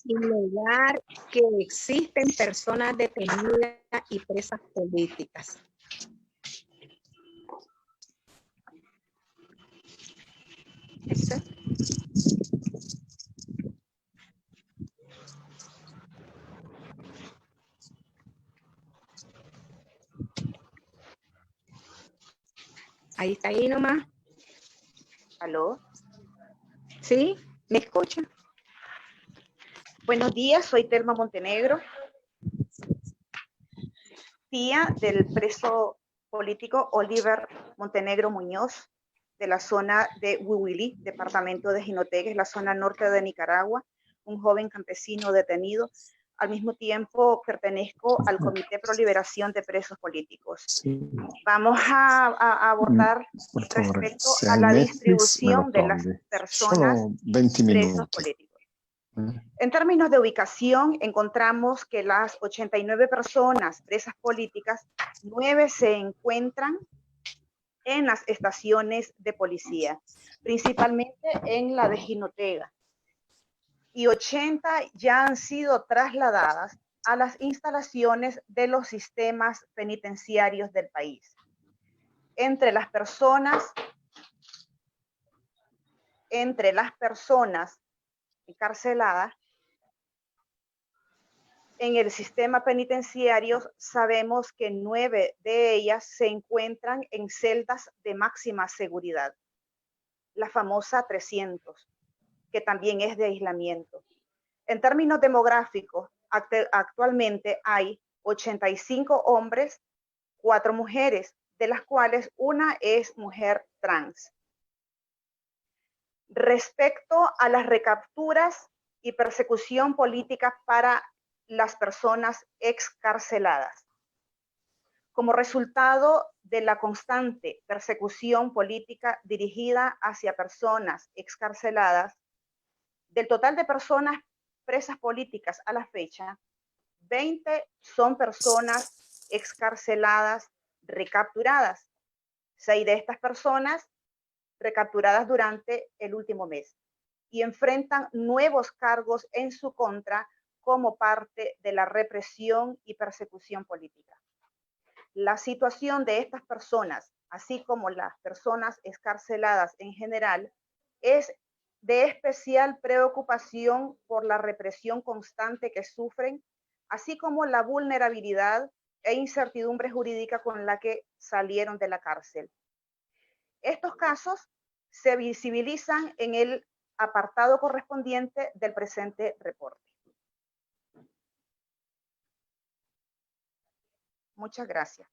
y negar que existen personas detenidas y presas políticas. ¿Eso? Ahí está, ahí nomás. ¿Aló? ¿Sí? ¿Me escucha? Buenos días, soy Telma Montenegro, tía del preso político Oliver Montenegro Muñoz, de la zona de Huihuilí, departamento de Jinotegues, la zona norte de Nicaragua, un joven campesino detenido. Al mismo tiempo pertenezco al Comité Pro Liberación de Presos Políticos. Sí. Vamos a abordar Por favor, respecto si a hay la Netflix, distribución de las tolve. personas Solo 20 presos minutos. políticos. En términos de ubicación, encontramos que las 89 personas presas políticas, 9 se encuentran en las estaciones de policía, principalmente en la de Jinotega, y 80 ya han sido trasladadas a las instalaciones de los sistemas penitenciarios del país. Entre las personas encarceladas en el sistema penitenciario, sabemos que 9 de ellas se encuentran en celdas de máxima seguridad, la famosa 300, que también es de aislamiento. En términos demográficos, actualmente hay 85 hombres, 4 mujeres, de las cuales una es mujer trans. Respecto a las recapturas y persecución política para las personas excarceladas. Como resultado de la constante persecución política dirigida hacia personas excarceladas, del total de personas presas políticas a la fecha, 20 son personas excarceladas recapturadas. 6 de estas personas recapturadas durante el último mes y enfrentan nuevos cargos en su contra como parte de la represión y persecución política. La situación de estas personas, así como las personas excarceladas en general, es de especial preocupación por la represión constante que sufren, así como la vulnerabilidad e incertidumbre jurídica con la que salieron de la cárcel. Estos casos se visibilizan en el apartado correspondiente del presente reporte. Muchas gracias.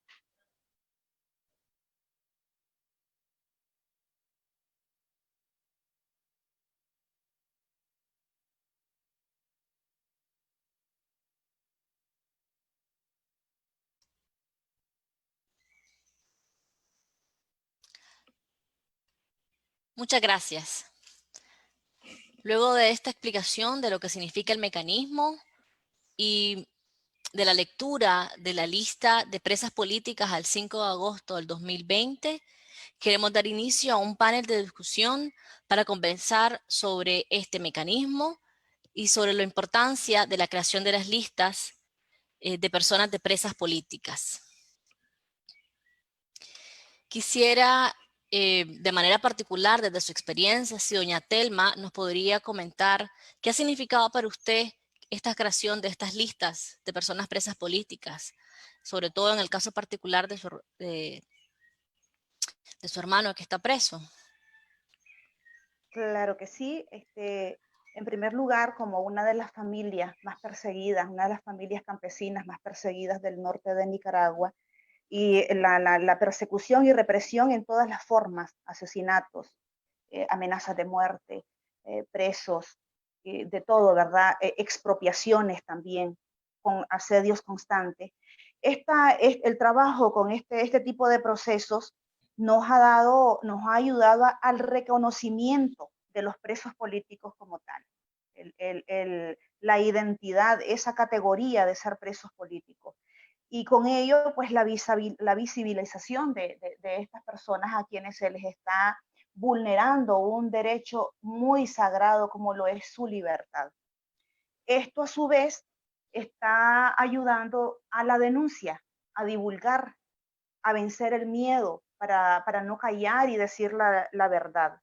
Muchas gracias. Luego de esta explicación de lo que significa el mecanismo y de la lectura de la lista de presas políticas al 5 de agosto del 2020, queremos dar inicio a un panel de discusión para conversar sobre este mecanismo y sobre la importancia de la creación de las listas de personas de presas políticas. Quisiera, de manera particular, desde su experiencia, si doña Telma nos podría comentar qué ha significado para usted esta creación de estas listas de personas presas políticas, sobre todo en el caso particular de su hermano que está preso. Claro que sí. En primer lugar, como una de las familias más perseguidas, una de las familias campesinas más perseguidas del norte de Nicaragua, y la persecución y represión en todas las formas, asesinatos, amenazas de muerte, presos, de todo, ¿verdad? Expropiaciones también, con asedios constantes. El trabajo con este tipo de procesos nos ha ayudado al reconocimiento de los presos políticos como tal. La identidad, esa categoría de ser presos políticos. Y con ello, pues la visibilización de estas personas a quienes se les está vulnerando un derecho muy sagrado como lo es su libertad. Esto a su vez está ayudando a la denuncia, a divulgar, a vencer el miedo para no callar y decir la verdad.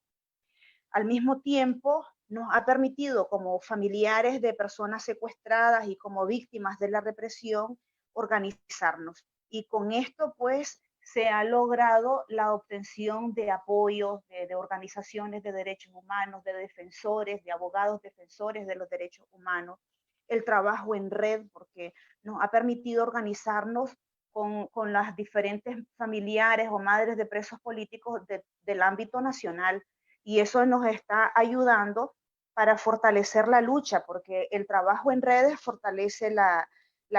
Al mismo tiempo, nos ha permitido como familiares de personas secuestradas y como víctimas de la represión organizarnos. Y con esto, pues, se ha logrado la obtención de apoyos de organizaciones de derechos humanos, de defensores, de abogados defensores de los derechos humanos, el trabajo en red, porque nos ha permitido organizarnos con las diferentes familiares o madres de presos políticos del ámbito nacional. Y eso nos está ayudando para fortalecer la lucha, porque el trabajo en redes fortalece la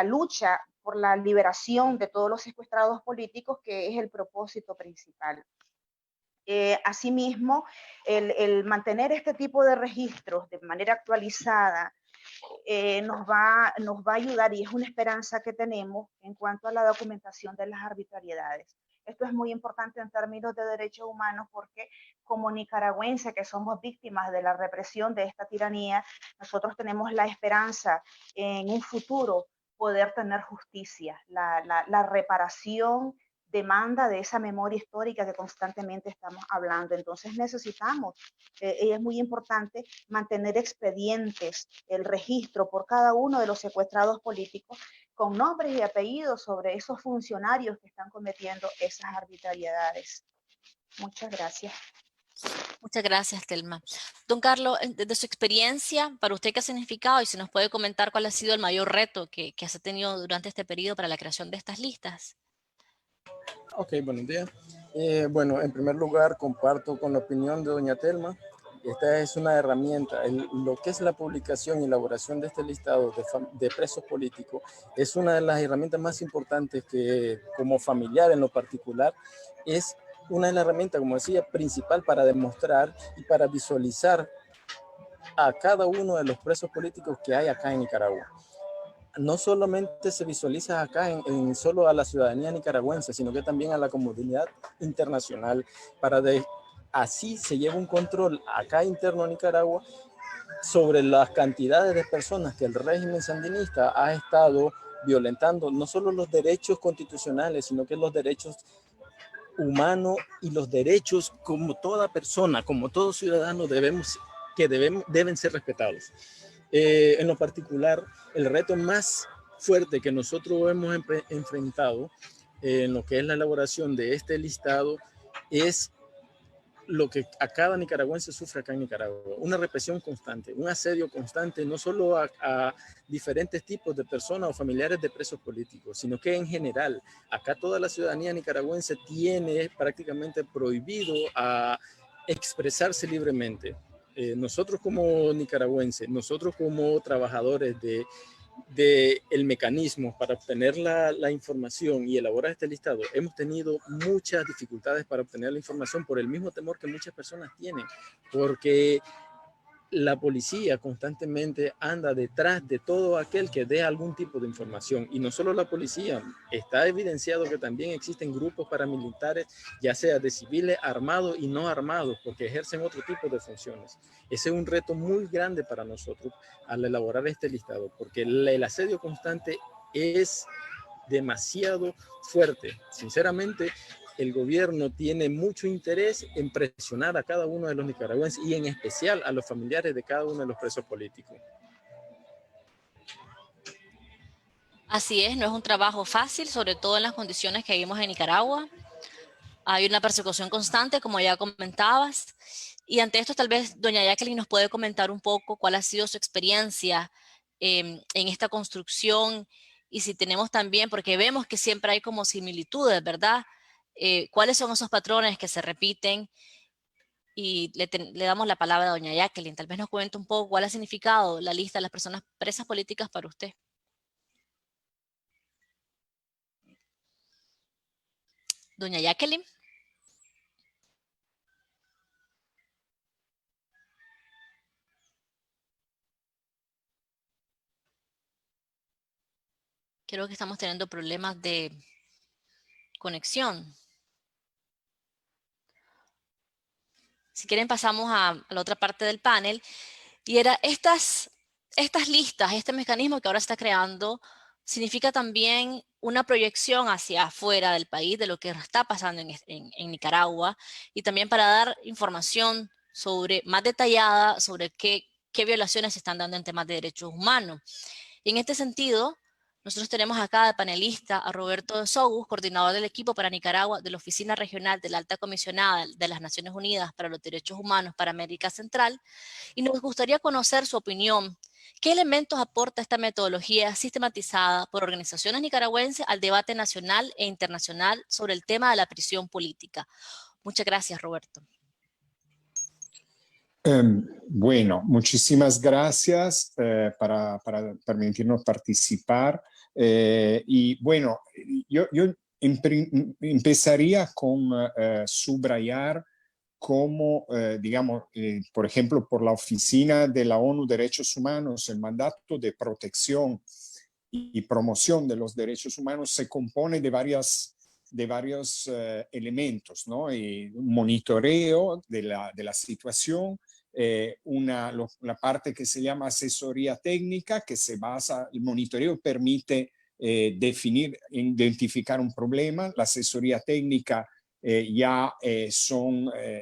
lucha por la liberación de todos los secuestrados políticos, que es el propósito principal. Asimismo, el mantener este tipo de registros de manera actualizada nos va a ayudar, y es una esperanza que tenemos en cuanto a la documentación de las arbitrariedades. Esto es muy importante en términos de derechos humanos porque como nicaragüenses que somos víctimas de la represión de esta tiranía, nosotros tenemos la esperanza en un futuro poder tener justicia, la reparación demanda de esa memoria histórica que constantemente estamos hablando. Entonces necesitamos, y es muy importante mantener expedientes, el registro por cada uno de los secuestrados políticos con nombres y apellidos sobre esos funcionarios que están cometiendo esas arbitrariedades. Muchas gracias. Muchas gracias, Telma. Don Carlos, desde su experiencia, para usted, ¿qué ha significado? Y si nos puede comentar cuál ha sido el mayor reto que has tenido durante este periodo para la creación de estas listas. Ok, buenos días. Bueno, en primer lugar, comparto con la opinión de doña Telma. Esta es una herramienta. Lo que es la publicación y elaboración de este listado de presos políticos es una de las herramientas más importantes que, como familiar en lo particular, es una de las herramientas, como decía, principal para demostrar y para visualizar a cada uno de los presos políticos que hay acá en Nicaragua. No solamente se visualiza acá en solo a la ciudadanía nicaragüense, sino que también a la comunidad internacional, así se lleva un control acá interno a Nicaragua sobre las cantidades de personas que el régimen sandinista ha estado violentando, no solo los derechos constitucionales, sino que los derechos humanos y los derechos como toda persona, como todo ciudadano deben ser respetados. En lo particular, el reto más fuerte que nosotros hemos enfrentado en lo que es la elaboración de este listado es lo que a cada nicaragüense sufre acá en Nicaragua, una represión constante, un asedio constante, no solo a diferentes tipos de personas o familiares de presos políticos, sino que en general, acá toda la ciudadanía nicaragüense tiene prácticamente prohibido a expresarse libremente. Nosotros como nicaragüenses, nosotros como trabajadores del mecanismo para obtener la información y elaborar este listado, hemos tenido muchas dificultades para obtener la información por el mismo temor que muchas personas tienen, porque la policía constantemente anda detrás de todo aquel que dé algún tipo de información. Y no solo la policía, está evidenciado que también existen grupos paramilitares, ya sea de civiles armados y no armados, porque ejercen otro tipo de funciones. Ese es un reto muy grande para nosotros al elaborar este listado, porque el asedio constante es demasiado fuerte. Sinceramente, el gobierno tiene mucho interés en presionar a cada uno de los nicaragüenses y en especial a los familiares de cada uno de los presos políticos. Así es, no es un trabajo fácil, sobre todo en las condiciones que vivimos en Nicaragua. Hay una persecución constante, como ya comentabas. Y ante esto, tal vez doña Jacqueline nos puede comentar un poco cuál ha sido su experiencia en esta construcción, y si tenemos también, porque vemos que siempre hay como similitudes, ¿verdad? ¿Cuáles son esos patrones que se repiten? Y le damos la palabra a doña Jacqueline. Tal vez nos cuente un poco cuál ha significado la lista de las personas presas políticas para usted. Doña Jacqueline. Creo que estamos teniendo problemas de conexión. Si quieren pasamos a la otra parte del panel. Y era estas listas, este mecanismo que ahora está creando, significa también una proyección hacia afuera del país de lo que está pasando en Nicaragua, y también para dar información más detallada sobre qué violaciones se están dando en temas de derechos humanos. Y en este sentido, nosotros tenemos acá de panelista a Roberto Sogus, coordinador del equipo para Nicaragua de la Oficina Regional de la Alta Comisionada de las Naciones Unidas para los Derechos Humanos para América Central, y nos gustaría conocer su opinión. ¿Qué elementos aporta esta metodología sistematizada por organizaciones nicaragüenses al debate nacional e internacional sobre el tema de la prisión política? Muchas gracias, Roberto. Bueno, muchísimas gracias para permitirnos participar. Y bueno, yo empezaría con subrayar cómo, digamos, por ejemplo, por la Oficina de la ONU Derechos Humanos, el mandato de protección y promoción de los derechos humanos se compone de varios elementos, ¿no? Un monitoreo de la situación, la parte que se llama asesoría técnica, que se basa, el monitoreo permite identificar un problema. La asesoría técnica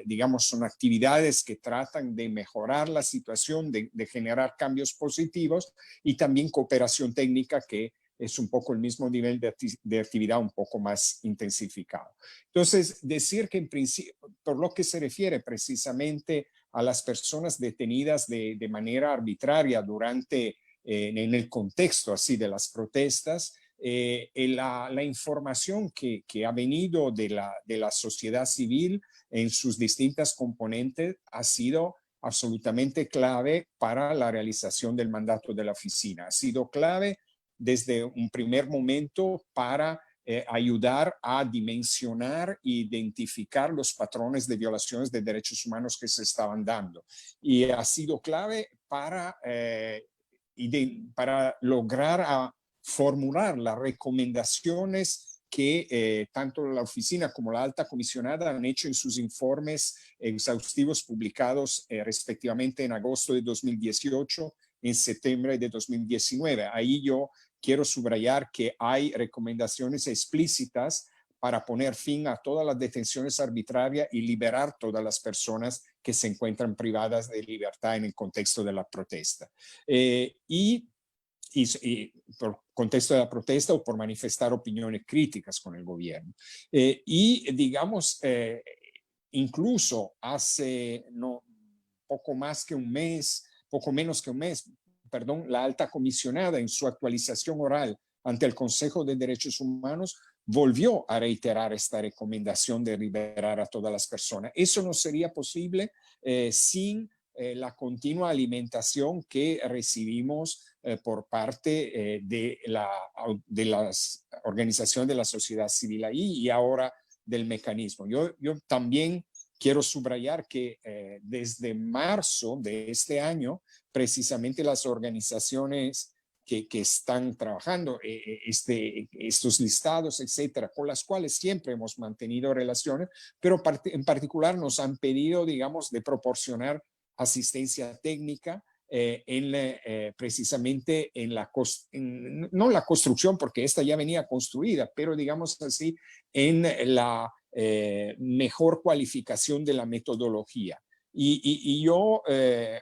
digamos, son actividades que tratan de mejorar la situación, de generar cambios positivos, y también cooperación técnica, que es un poco el mismo nivel de actividad un poco más intensificado. Entonces, decir que en principio, por lo que se refiere precisamente a las personas detenidas de manera arbitraria en el contexto así de las protestas, la información que ha venido de la sociedad civil en sus distintas componentes ha sido absolutamente clave para la realización del mandato de la oficina. Ha sido clave desde un primer momento para ayudar a dimensionar e identificar los patrones de violaciones de derechos humanos que se estaban dando. Y ha sido clave para lograr formular las recomendaciones que tanto la oficina como la alta comisionada han hecho en sus informes exhaustivos publicados respectivamente en agosto de 2018, en septiembre de 2019. Ahí yo quiero subrayar que hay recomendaciones explícitas para poner fin a todas las detenciones arbitrarias y liberar todas las personas que se encuentran privadas de libertad en el contexto de la protesta. Y por contexto de la protesta o por manifestar opiniones críticas con el gobierno. Y digamos, incluso hace poco menos que un mes, perdón, la alta comisionada en su actualización oral ante el Consejo de Derechos Humanos volvió a reiterar esta recomendación de liberar a todas las personas. Eso no sería posible sin la continua alimentación que recibimos por parte de las organizaciones de la sociedad civil ahí y ahora del mecanismo. Yo también quiero subrayar que desde marzo de este año, precisamente las organizaciones que están trabajando, estos listados, etcétera, con las cuales siempre hemos mantenido relaciones, pero en particular nos han pedido, digamos, de proporcionar asistencia técnica precisamente no la construcción, porque esta ya venía construida, pero digamos así, en la mejor cualificación de la metodología. Y yo,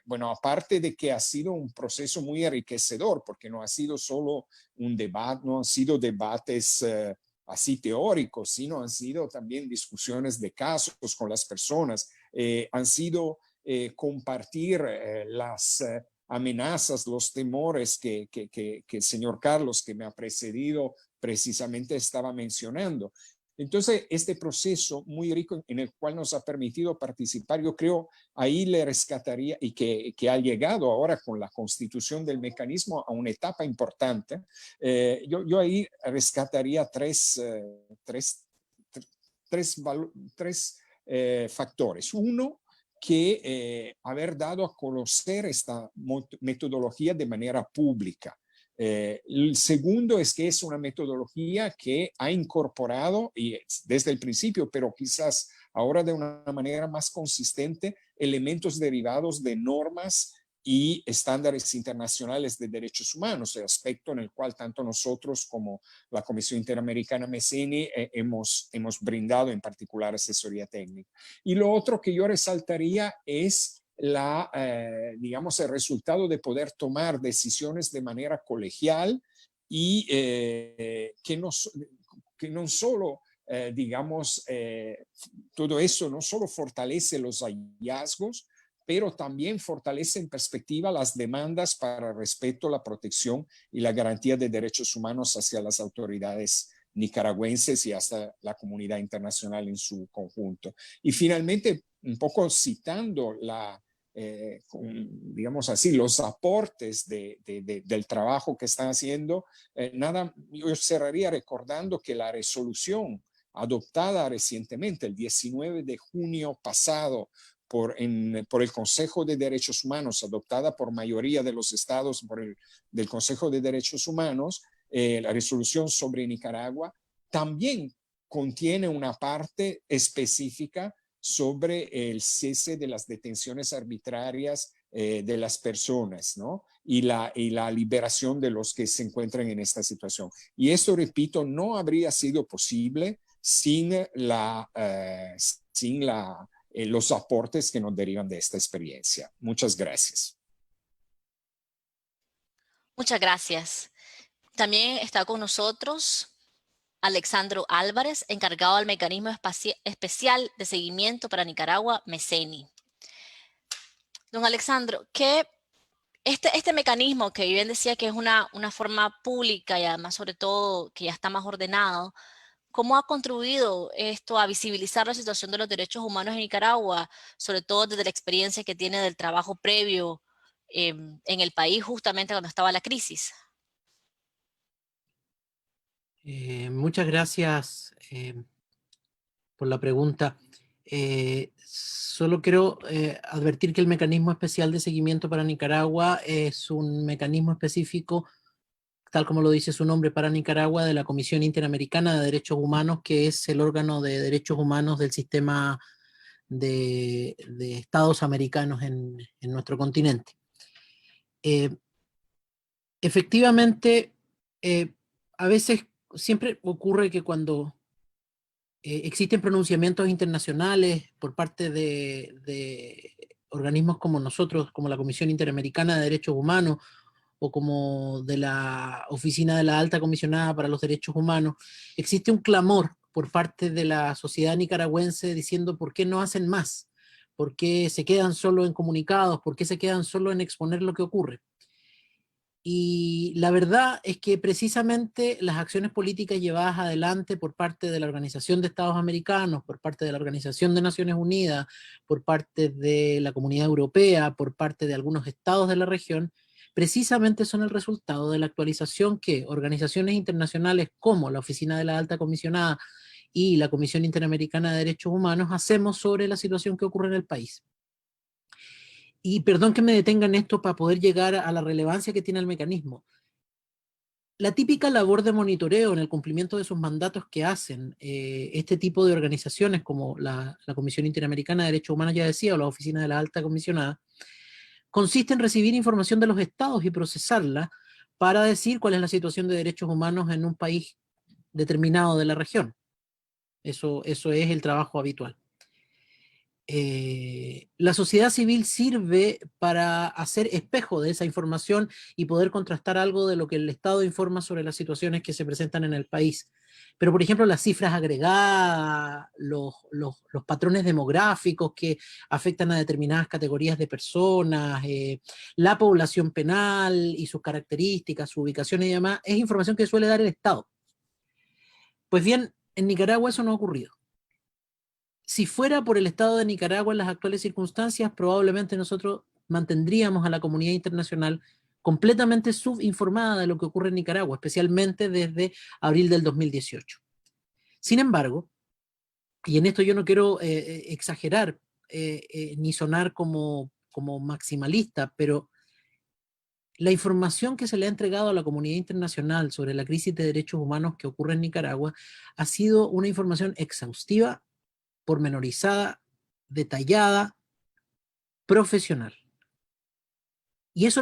bueno, aparte de que ha sido un proceso muy enriquecedor, porque no ha sido solo un debate, no han sido debates así teóricos, sino han sido también discusiones de casos con las personas, han sido compartir las amenazas, los temores que el señor Carlos, que me ha precedido, precisamente estaba mencionando. Entonces, este proceso muy rico en el cual nos ha permitido participar, yo creo, ahí le rescataría, y que ha llegado ahora con la constitución del mecanismo a una etapa importante, yo ahí rescataría tres factores. Uno, que haber dado a conocer esta metodología de manera pública. El segundo es que es una metodología que ha incorporado, y desde el principio, pero quizás ahora de una manera más consistente, elementos derivados de normas y estándares internacionales de derechos humanos, el aspecto en el cual tanto nosotros como la Comisión Interamericana MECENI hemos brindado en particular asesoría técnica. Y lo otro que yo resaltaría es digamos, el resultado de poder tomar decisiones de manera colegial y que no solo, digamos, todo eso no solo fortalece los hallazgos, pero también fortalece en perspectiva las demandas para el respeto, la protección y la garantía de derechos humanos hacia las autoridades nicaragüenses y hasta la comunidad internacional en su conjunto. Y finalmente, un poco citando digamos así, los aportes del trabajo que están haciendo, yo cerraría recordando que la resolución adoptada recientemente, el 19 de junio pasado, por el Consejo de Derechos Humanos, adoptada por mayoría de los estados del Consejo de Derechos Humanos, la resolución sobre Nicaragua, también contiene una parte específica sobre el cese de las detenciones arbitrarias de las personas, ¿no? Y la liberación de los que se encuentran en esta situación. Y esto, repito, no habría sido posible sin los aportes que nos derivan de esta experiencia. Muchas gracias. Muchas gracias. También está con nosotros Alexandro Álvarez, encargado del Mecanismo Especial de Seguimiento para Nicaragua, MECENI. Don Alexandro, este mecanismo que bien decía que es una forma pública y además sobre todo que ya está más ordenado, ¿cómo ha contribuido esto a visibilizar la situación de los derechos humanos en Nicaragua, sobre todo desde la experiencia que tiene del trabajo previo en el país justamente cuando estaba la crisis? Muchas gracias por la pregunta. Solo quiero advertir que el Mecanismo Especial de Seguimiento para Nicaragua es un mecanismo específico, tal como lo dice su nombre, para Nicaragua, de la Comisión Interamericana de Derechos Humanos, que es el órgano de derechos humanos del sistema de estados americanos en nuestro continente. Efectivamente, a veces siempre ocurre que cuando existen pronunciamientos internacionales por parte de organismos como nosotros, como la Comisión Interamericana de Derechos Humanos, o como de la Oficina de la Alta Comisionada para los Derechos Humanos, existe un clamor por parte de la sociedad nicaragüense diciendo ¿por qué no hacen más? ¿Por qué se quedan solo en comunicados? ¿Por qué se quedan solo en exponer lo que ocurre? Y la verdad es que precisamente las acciones políticas llevadas adelante por parte de la Organización de Estados Americanos, por parte de la Organización de Naciones Unidas, por parte de la Comunidad Europea, por parte de algunos estados de la región, precisamente son el resultado de la actualización que organizaciones internacionales como la Oficina de la Alta Comisionada y la Comisión Interamericana de Derechos Humanos hacemos sobre la situación que ocurre en el país. Y perdón que me detenga en esto para poder llegar a la relevancia que tiene el mecanismo. La típica labor de monitoreo en el cumplimiento de sus mandatos que hacen este tipo de organizaciones como la Comisión Interamericana de Derechos Humanos, ya decía, o la Oficina de la Alta Comisionada, consiste en recibir información de los estados y procesarla para decir cuál es la situación de derechos humanos en un país determinado de la región. Eso es el trabajo habitual. La sociedad civil sirve para hacer espejo de esa información y poder contrastar algo de lo que el Estado informa sobre las situaciones que se presentan en el país. Pero, por ejemplo, las cifras agregadas, los patrones demográficos que afectan a determinadas categorías de personas, la población penal y sus características, su ubicación y demás, es información que suele dar el Estado. Pues bien, en Nicaragua eso no ha ocurrido. Si fuera por el Estado de Nicaragua en las actuales circunstancias, probablemente nosotros mantendríamos a la comunidad internacional completamente subinformada de lo que ocurre en Nicaragua, especialmente desde abril del 2018. Sin embargo, y en esto yo no quiero exagerar ni sonar como maximalista, pero la información que se le ha entregado a la comunidad internacional sobre la crisis de derechos humanos que ocurre en Nicaragua ha sido una información exhaustiva, pormenorizada, detallada, profesional. Y es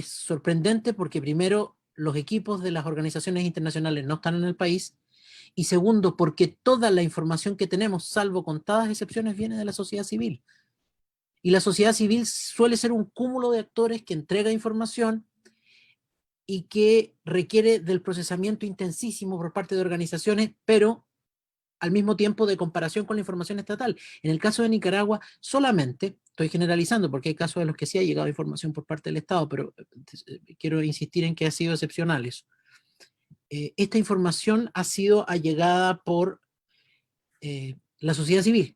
sorprendente porque primero los equipos de las organizaciones internacionales no están en el país y segundo porque toda la información que tenemos, salvo contadas excepciones, viene de la sociedad civil. Y la sociedad civil suele ser un cúmulo de actores que entrega información y que requiere del procesamiento intensísimo por parte de organizaciones, pero al mismo tiempo de comparación con la información estatal. En el caso de Nicaragua, solamente, estoy generalizando porque hay casos en los que sí ha llegado información por parte del Estado, pero quiero insistir en que ha sido excepcional eso. Esta información ha sido allegada por la sociedad civil.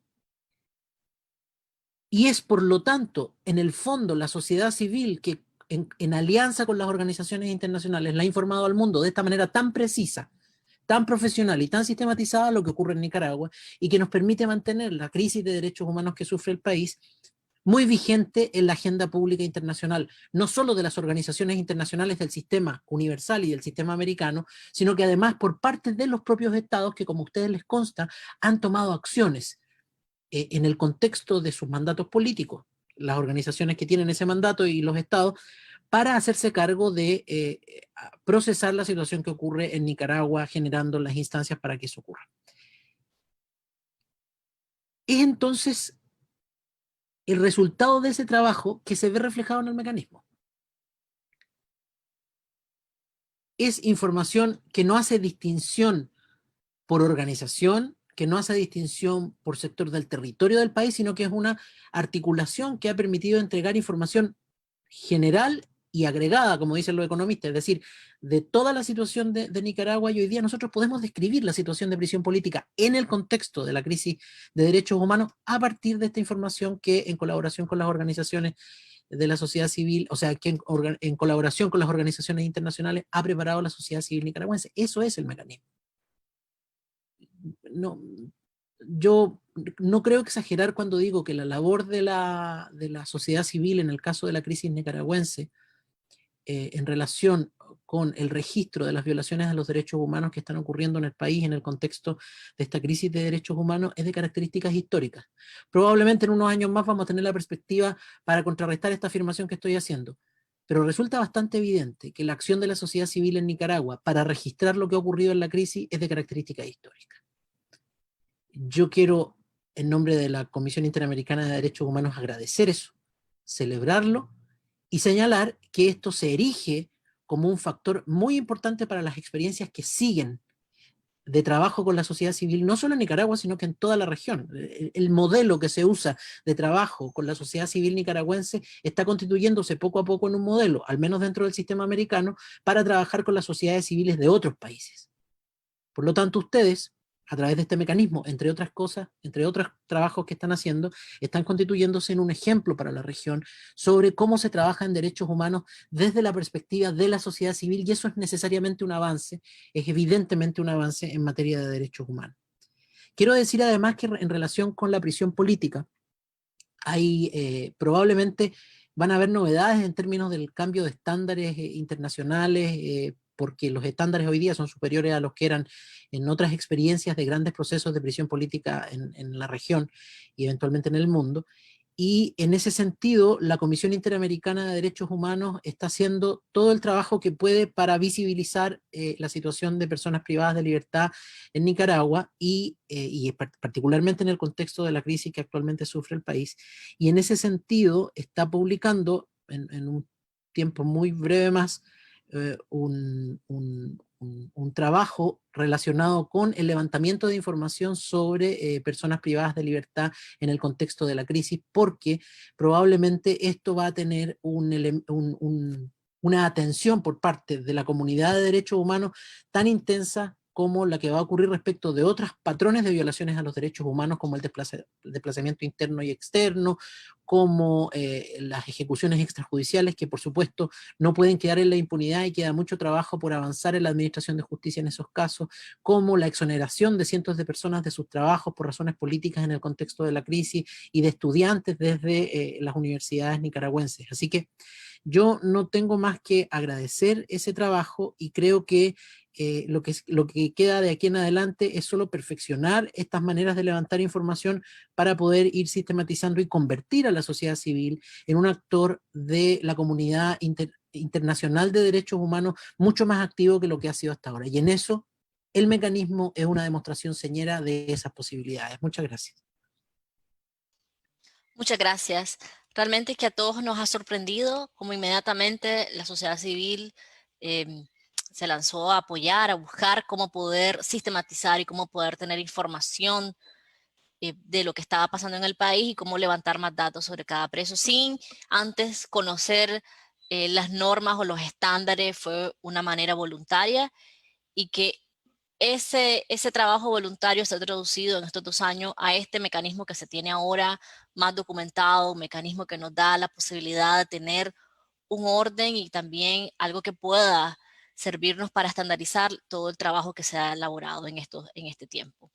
Y es, por lo tanto, en el fondo, la sociedad civil que en alianza con las organizaciones internacionales la ha informado al mundo de esta manera tan precisa, tan profesional y tan sistematizada lo que ocurre en Nicaragua y que nos permite mantener la crisis de derechos humanos que sufre el país muy vigente en la agenda pública internacional, no solo de las organizaciones internacionales del sistema universal y del sistema americano, sino que además por parte de los propios estados que, como a ustedes les consta, han tomado acciones en el contexto de sus mandatos políticos, las organizaciones que tienen ese mandato y los estados, para hacerse cargo de procesar la situación que ocurre en Nicaragua, generando las instancias para que eso ocurra. Es entonces el resultado de ese trabajo que se ve reflejado en el mecanismo. Es información que no hace distinción por organización, que no hace distinción por sector del territorio del país, sino que es una articulación que ha permitido entregar información general y agregada, como dicen los economistas, es decir, de toda la situación de Nicaragua, y hoy día nosotros podemos describir la situación de prisión política en el contexto de la crisis de derechos humanos a partir de esta información que en colaboración con las organizaciones de la sociedad civil, o sea, que en colaboración con las organizaciones internacionales ha preparado la sociedad civil nicaragüense. Eso es el mecanismo. No, yo no creo exagerar cuando digo que la labor de la sociedad civil en el caso de la crisis nicaragüense en relación con el registro de las violaciones a los derechos humanos que están ocurriendo en el país en el contexto de esta crisis de derechos humanos es de características históricas. Probablemente en unos años más vamos a tener la perspectiva para contrarrestar esta afirmación que estoy haciendo, pero resulta bastante evidente que la acción de la sociedad civil en Nicaragua para registrar lo que ha ocurrido en la crisis es de características históricas. Yo quiero, en nombre de la Comisión Interamericana de Derechos Humanos, agradecer eso, celebrarlo y señalar que esto se erige como un factor muy importante para las experiencias que siguen de trabajo con la sociedad civil, no solo en Nicaragua, sino que en toda la región. El modelo que se usa de trabajo con la sociedad civil nicaragüense está constituyéndose poco a poco en un modelo, al menos dentro del sistema americano, para trabajar con las sociedades civiles de otros países. Por lo tanto, ustedes, a través de este mecanismo, entre otras cosas, entre otros trabajos que están haciendo, están constituyéndose en un ejemplo para la región sobre cómo se trabaja en derechos humanos desde la perspectiva de la sociedad civil, y eso es necesariamente un avance, es evidentemente un avance en materia de derechos humanos. Quiero decir además que en relación con la prisión política, hay probablemente van a haber novedades en términos del cambio de estándares internacionales, porque los estándares hoy día son superiores a los que eran en otras experiencias de grandes procesos de prisión política en la región y eventualmente en el mundo. Y en ese sentido, la Comisión Interamericana de Derechos Humanos está haciendo todo el trabajo que puede para visibilizar la situación de personas privadas de libertad en Nicaragua y particularmente en el contexto de la crisis que actualmente sufre el país. Y en ese sentido está publicando en un tiempo muy breve más un trabajo relacionado con el levantamiento de información sobre personas privadas de libertad en el contexto de la crisis, porque probablemente esto va a tener una atención por parte de la comunidad de derechos humanos tan intensa como la que va a ocurrir respecto de otros patrones de violaciones a los derechos humanos, como el desplazamiento interno y externo, como las ejecuciones extrajudiciales, que por supuesto no pueden quedar en la impunidad y queda mucho trabajo por avanzar en la administración de justicia en esos casos, como la exoneración de cientos de personas de sus trabajos por razones políticas en el contexto de la crisis y de estudiantes desde las universidades nicaragüenses. Así que yo no tengo más que agradecer ese trabajo y creo que lo que queda de aquí en adelante es solo perfeccionar estas maneras de levantar información para poder ir sistematizando y convertir a la sociedad civil en un actor de la comunidad internacional de derechos humanos mucho más activo que lo que ha sido hasta ahora. Y en eso el mecanismo es una demostración señera de esas posibilidades. Muchas gracias. Muchas gracias. Realmente que a todos nos ha sorprendido cómo inmediatamente la sociedad civil se lanzó a apoyar, a buscar cómo poder sistematizar y cómo poder tener información de lo que estaba pasando en el país y cómo levantar más datos sobre cada preso sin antes conocer las normas o los estándares. Fue una manera voluntaria y que ese trabajo voluntario se ha traducido en estos 2 años a este mecanismo que se tiene ahora más documentado, un mecanismo que nos da la posibilidad de tener un orden y también algo que pueda servirnos para estandarizar todo el trabajo que se ha elaborado en este tiempo.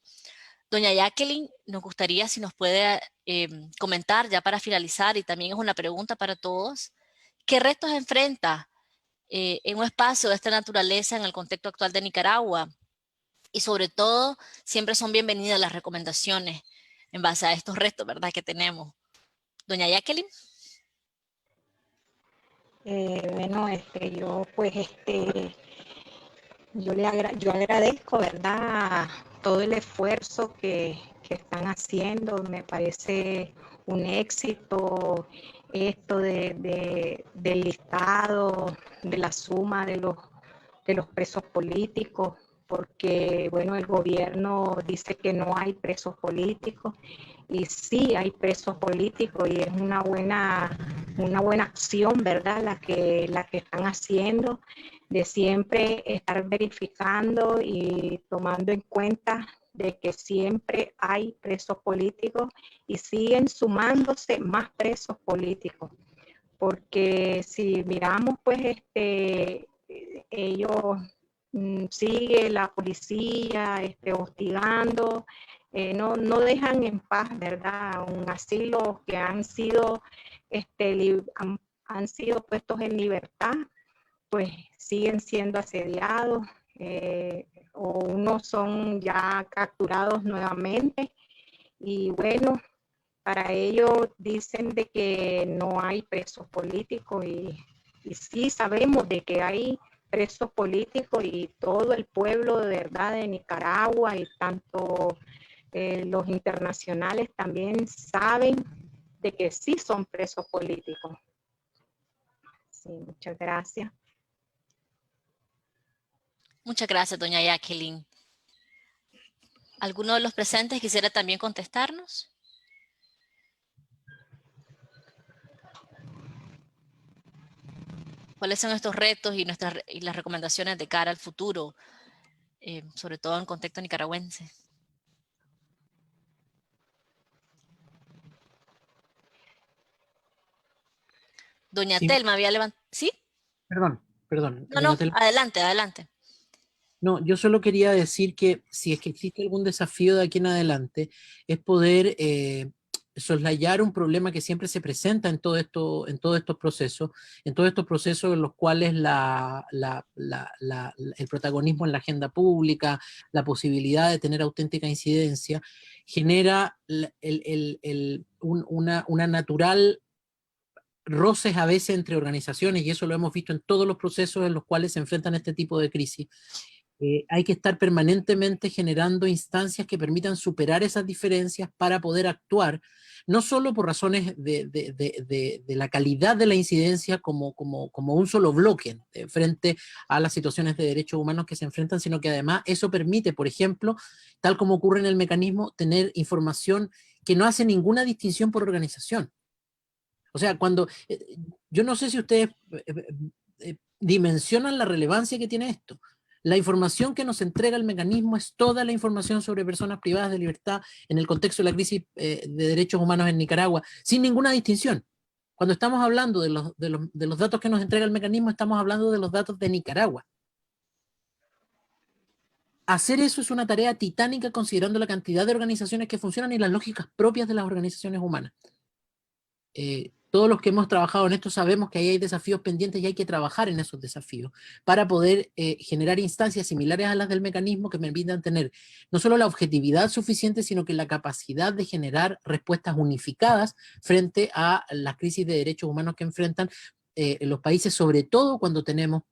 Doña Jacqueline, nos gustaría si nos puede comentar ya para finalizar, y también es una pregunta para todos, ¿qué retos enfrenta en un espacio de esta naturaleza en el contexto actual de Nicaragua? Y sobre todo, siempre son bienvenidas las recomendaciones en base a estos retos, ¿verdad?, que tenemos. Doña Jacqueline. Bueno, yo agradezco, ¿verdad?, todo el esfuerzo que están haciendo. Me parece un éxito esto del listado, de la suma de los presos políticos, porque, bueno, el gobierno dice que no hay presos políticos, y sí hay presos políticos, y es una buena acción, ¿verdad?, la que están haciendo, de siempre estar verificando y tomando en cuenta de que siempre hay presos políticos y siguen sumándose más presos políticos, porque si miramos, pues, ellos sigue la policía hostigando, no dejan en paz, ¿verdad? Aún así los que han sido han sido puestos en libertad, pues siguen siendo asediados, o unos son ya capturados nuevamente. Y bueno, para ellos dicen de que no hay presos políticos, y sí sabemos de que hay presos políticos, y todo el pueblo de verdad de Nicaragua y tanto los internacionales también saben de que sí son presos políticos. Sí, muchas gracias. Muchas gracias, doña Jacqueline. ¿Alguno de los presentes quisiera también contestarnos? ¿Cuáles son estos retos y las recomendaciones de cara al futuro, sobre todo en contexto nicaragüense? Doña Sí, Telma había levantado... ¿Sí? perdón. No, doña no, Telma. adelante, adelante. No, yo solo quería decir que si es que existe algún desafío de aquí en adelante, es poder soslayar un problema que siempre se presenta en todos estos procesos, en los cuales el protagonismo en la agenda pública, la posibilidad de tener auténtica incidencia, genera una natural roces a veces entre organizaciones, y eso lo hemos visto en todos los procesos en los cuales se enfrentan este tipo de crisis. Hay que estar permanentemente generando instancias que permitan superar esas diferencias para poder actuar, no solo por razones de la calidad de la incidencia como un solo bloque frente a las situaciones de derechos humanos que se enfrentan, sino que además eso permite, por ejemplo, tal como ocurre en el mecanismo, tener información que no hace ninguna distinción por organización. O sea, yo no sé si ustedes dimensionan la relevancia que tiene esto. La información que nos entrega el mecanismo es toda la información sobre personas privadas de libertad en el contexto de la crisis de derechos humanos en Nicaragua, sin ninguna distinción. Cuando estamos hablando de los datos que nos entrega el mecanismo, estamos hablando de los datos de Nicaragua. Hacer eso es una tarea titánica considerando la cantidad de organizaciones que funcionan y las lógicas propias de las organizaciones humanas. Todos los que hemos trabajado en esto sabemos que ahí hay desafíos pendientes y hay que trabajar en esos desafíos para poder generar instancias similares a las del mecanismo que permitan tener no solo la objetividad suficiente, sino que la capacidad de generar respuestas unificadas frente a las crisis de derechos humanos que enfrentan los países, sobre todo cuando tenemos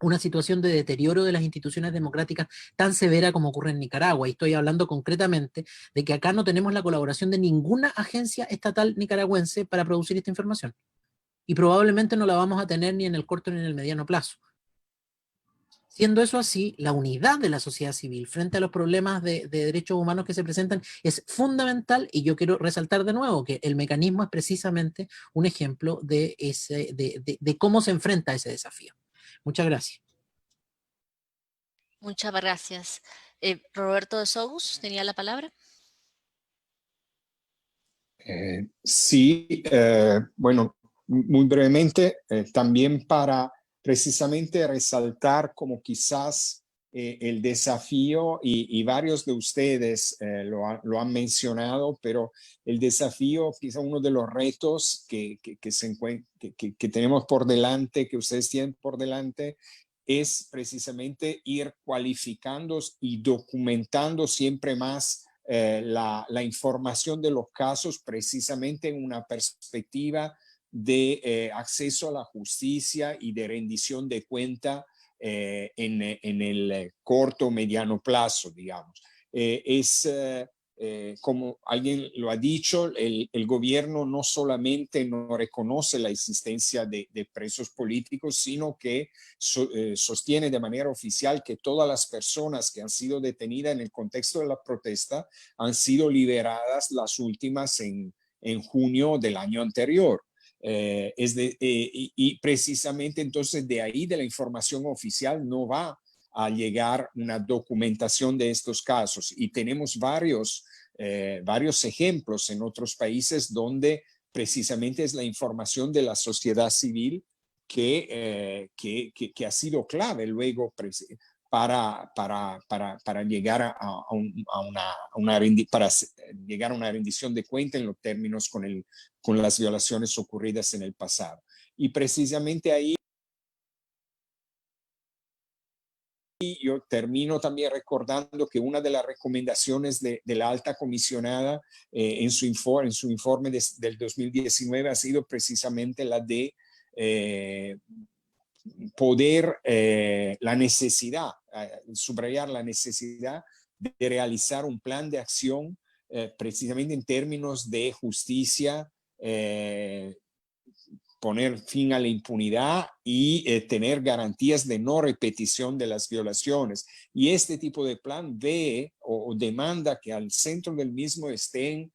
una situación de deterioro de las instituciones democráticas tan severa como ocurre en Nicaragua. Y estoy hablando concretamente de que acá no tenemos la colaboración de ninguna agencia estatal nicaragüense para producir esta información. Y probablemente no la vamos a tener ni en el corto ni en el mediano plazo. Siendo eso así, la unidad de la sociedad civil frente a los problemas de derechos humanos que se presentan es fundamental, y yo quiero resaltar de nuevo que el mecanismo es precisamente un ejemplo de cómo se enfrenta a ese desafío. Muchas gracias. Muchas gracias. Roberto de Sous tenía la palabra. Sí, bueno, muy brevemente, también para precisamente resaltar como quizás el desafío, y varios de ustedes lo han mencionado, pero el desafío, quizá uno de los retos que tenemos por delante, que ustedes tienen por delante, es precisamente ir cualificando y documentando siempre más la información de los casos, precisamente en una perspectiva de acceso a la justicia y de rendición de cuenta en el corto o mediano plazo, digamos. Como alguien lo ha dicho, el gobierno no solamente no reconoce la existencia de presos políticos, sino que sostiene de manera oficial que todas las personas que han sido detenidas en el contexto de la protesta han sido liberadas, las últimas en junio del año anterior. Y precisamente entonces de ahí, de la información oficial, no va a llegar una documentación de estos casos, y tenemos varios ejemplos en otros países donde precisamente es la información de la sociedad civil que ha sido clave luego para llegar para llegar a una rendición de cuenta en los términos con las violaciones ocurridas en el pasado. Y precisamente ahí yo termino también recordando que una de las recomendaciones de la alta comisionada en su informe del 2019 ha sido precisamente la de poder, la necesidad, subrayar la necesidad de realizar un plan de acción precisamente en términos de justicia poner fin a la impunidad y tener garantías de no repetición de las violaciones. Y este tipo de plan ve o demanda que al centro del mismo esté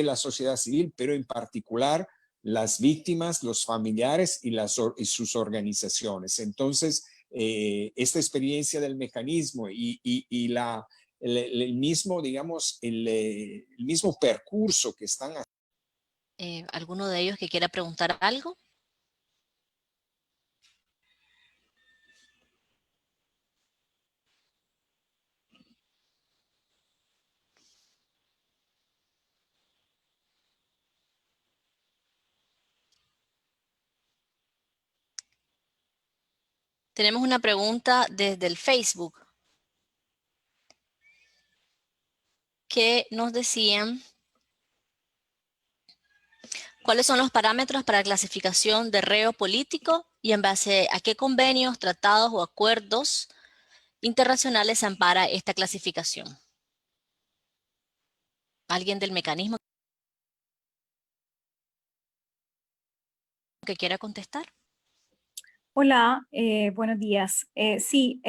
la sociedad civil, pero en particular las víctimas, los familiares y sus organizaciones. Entonces, esta experiencia del mecanismo y el mismo, digamos, el mismo percurso que están haciendo. ¿Alguno de ellos que quiera preguntar algo? Tenemos una pregunta desde el Facebook que nos decían: ¿cuáles son los parámetros para clasificación de reo político y en base a qué convenios, tratados o acuerdos internacionales se ampara esta clasificación? ¿Alguien del mecanismo que quiera contestar? Hola, buenos días. Sí,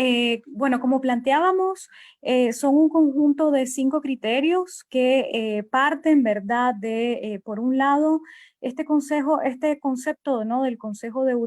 bueno, como planteábamos, son un conjunto de 5 criterios que parten, ¿verdad?, de, por un lado, este concepto, ¿no?, del Consejo de Europa,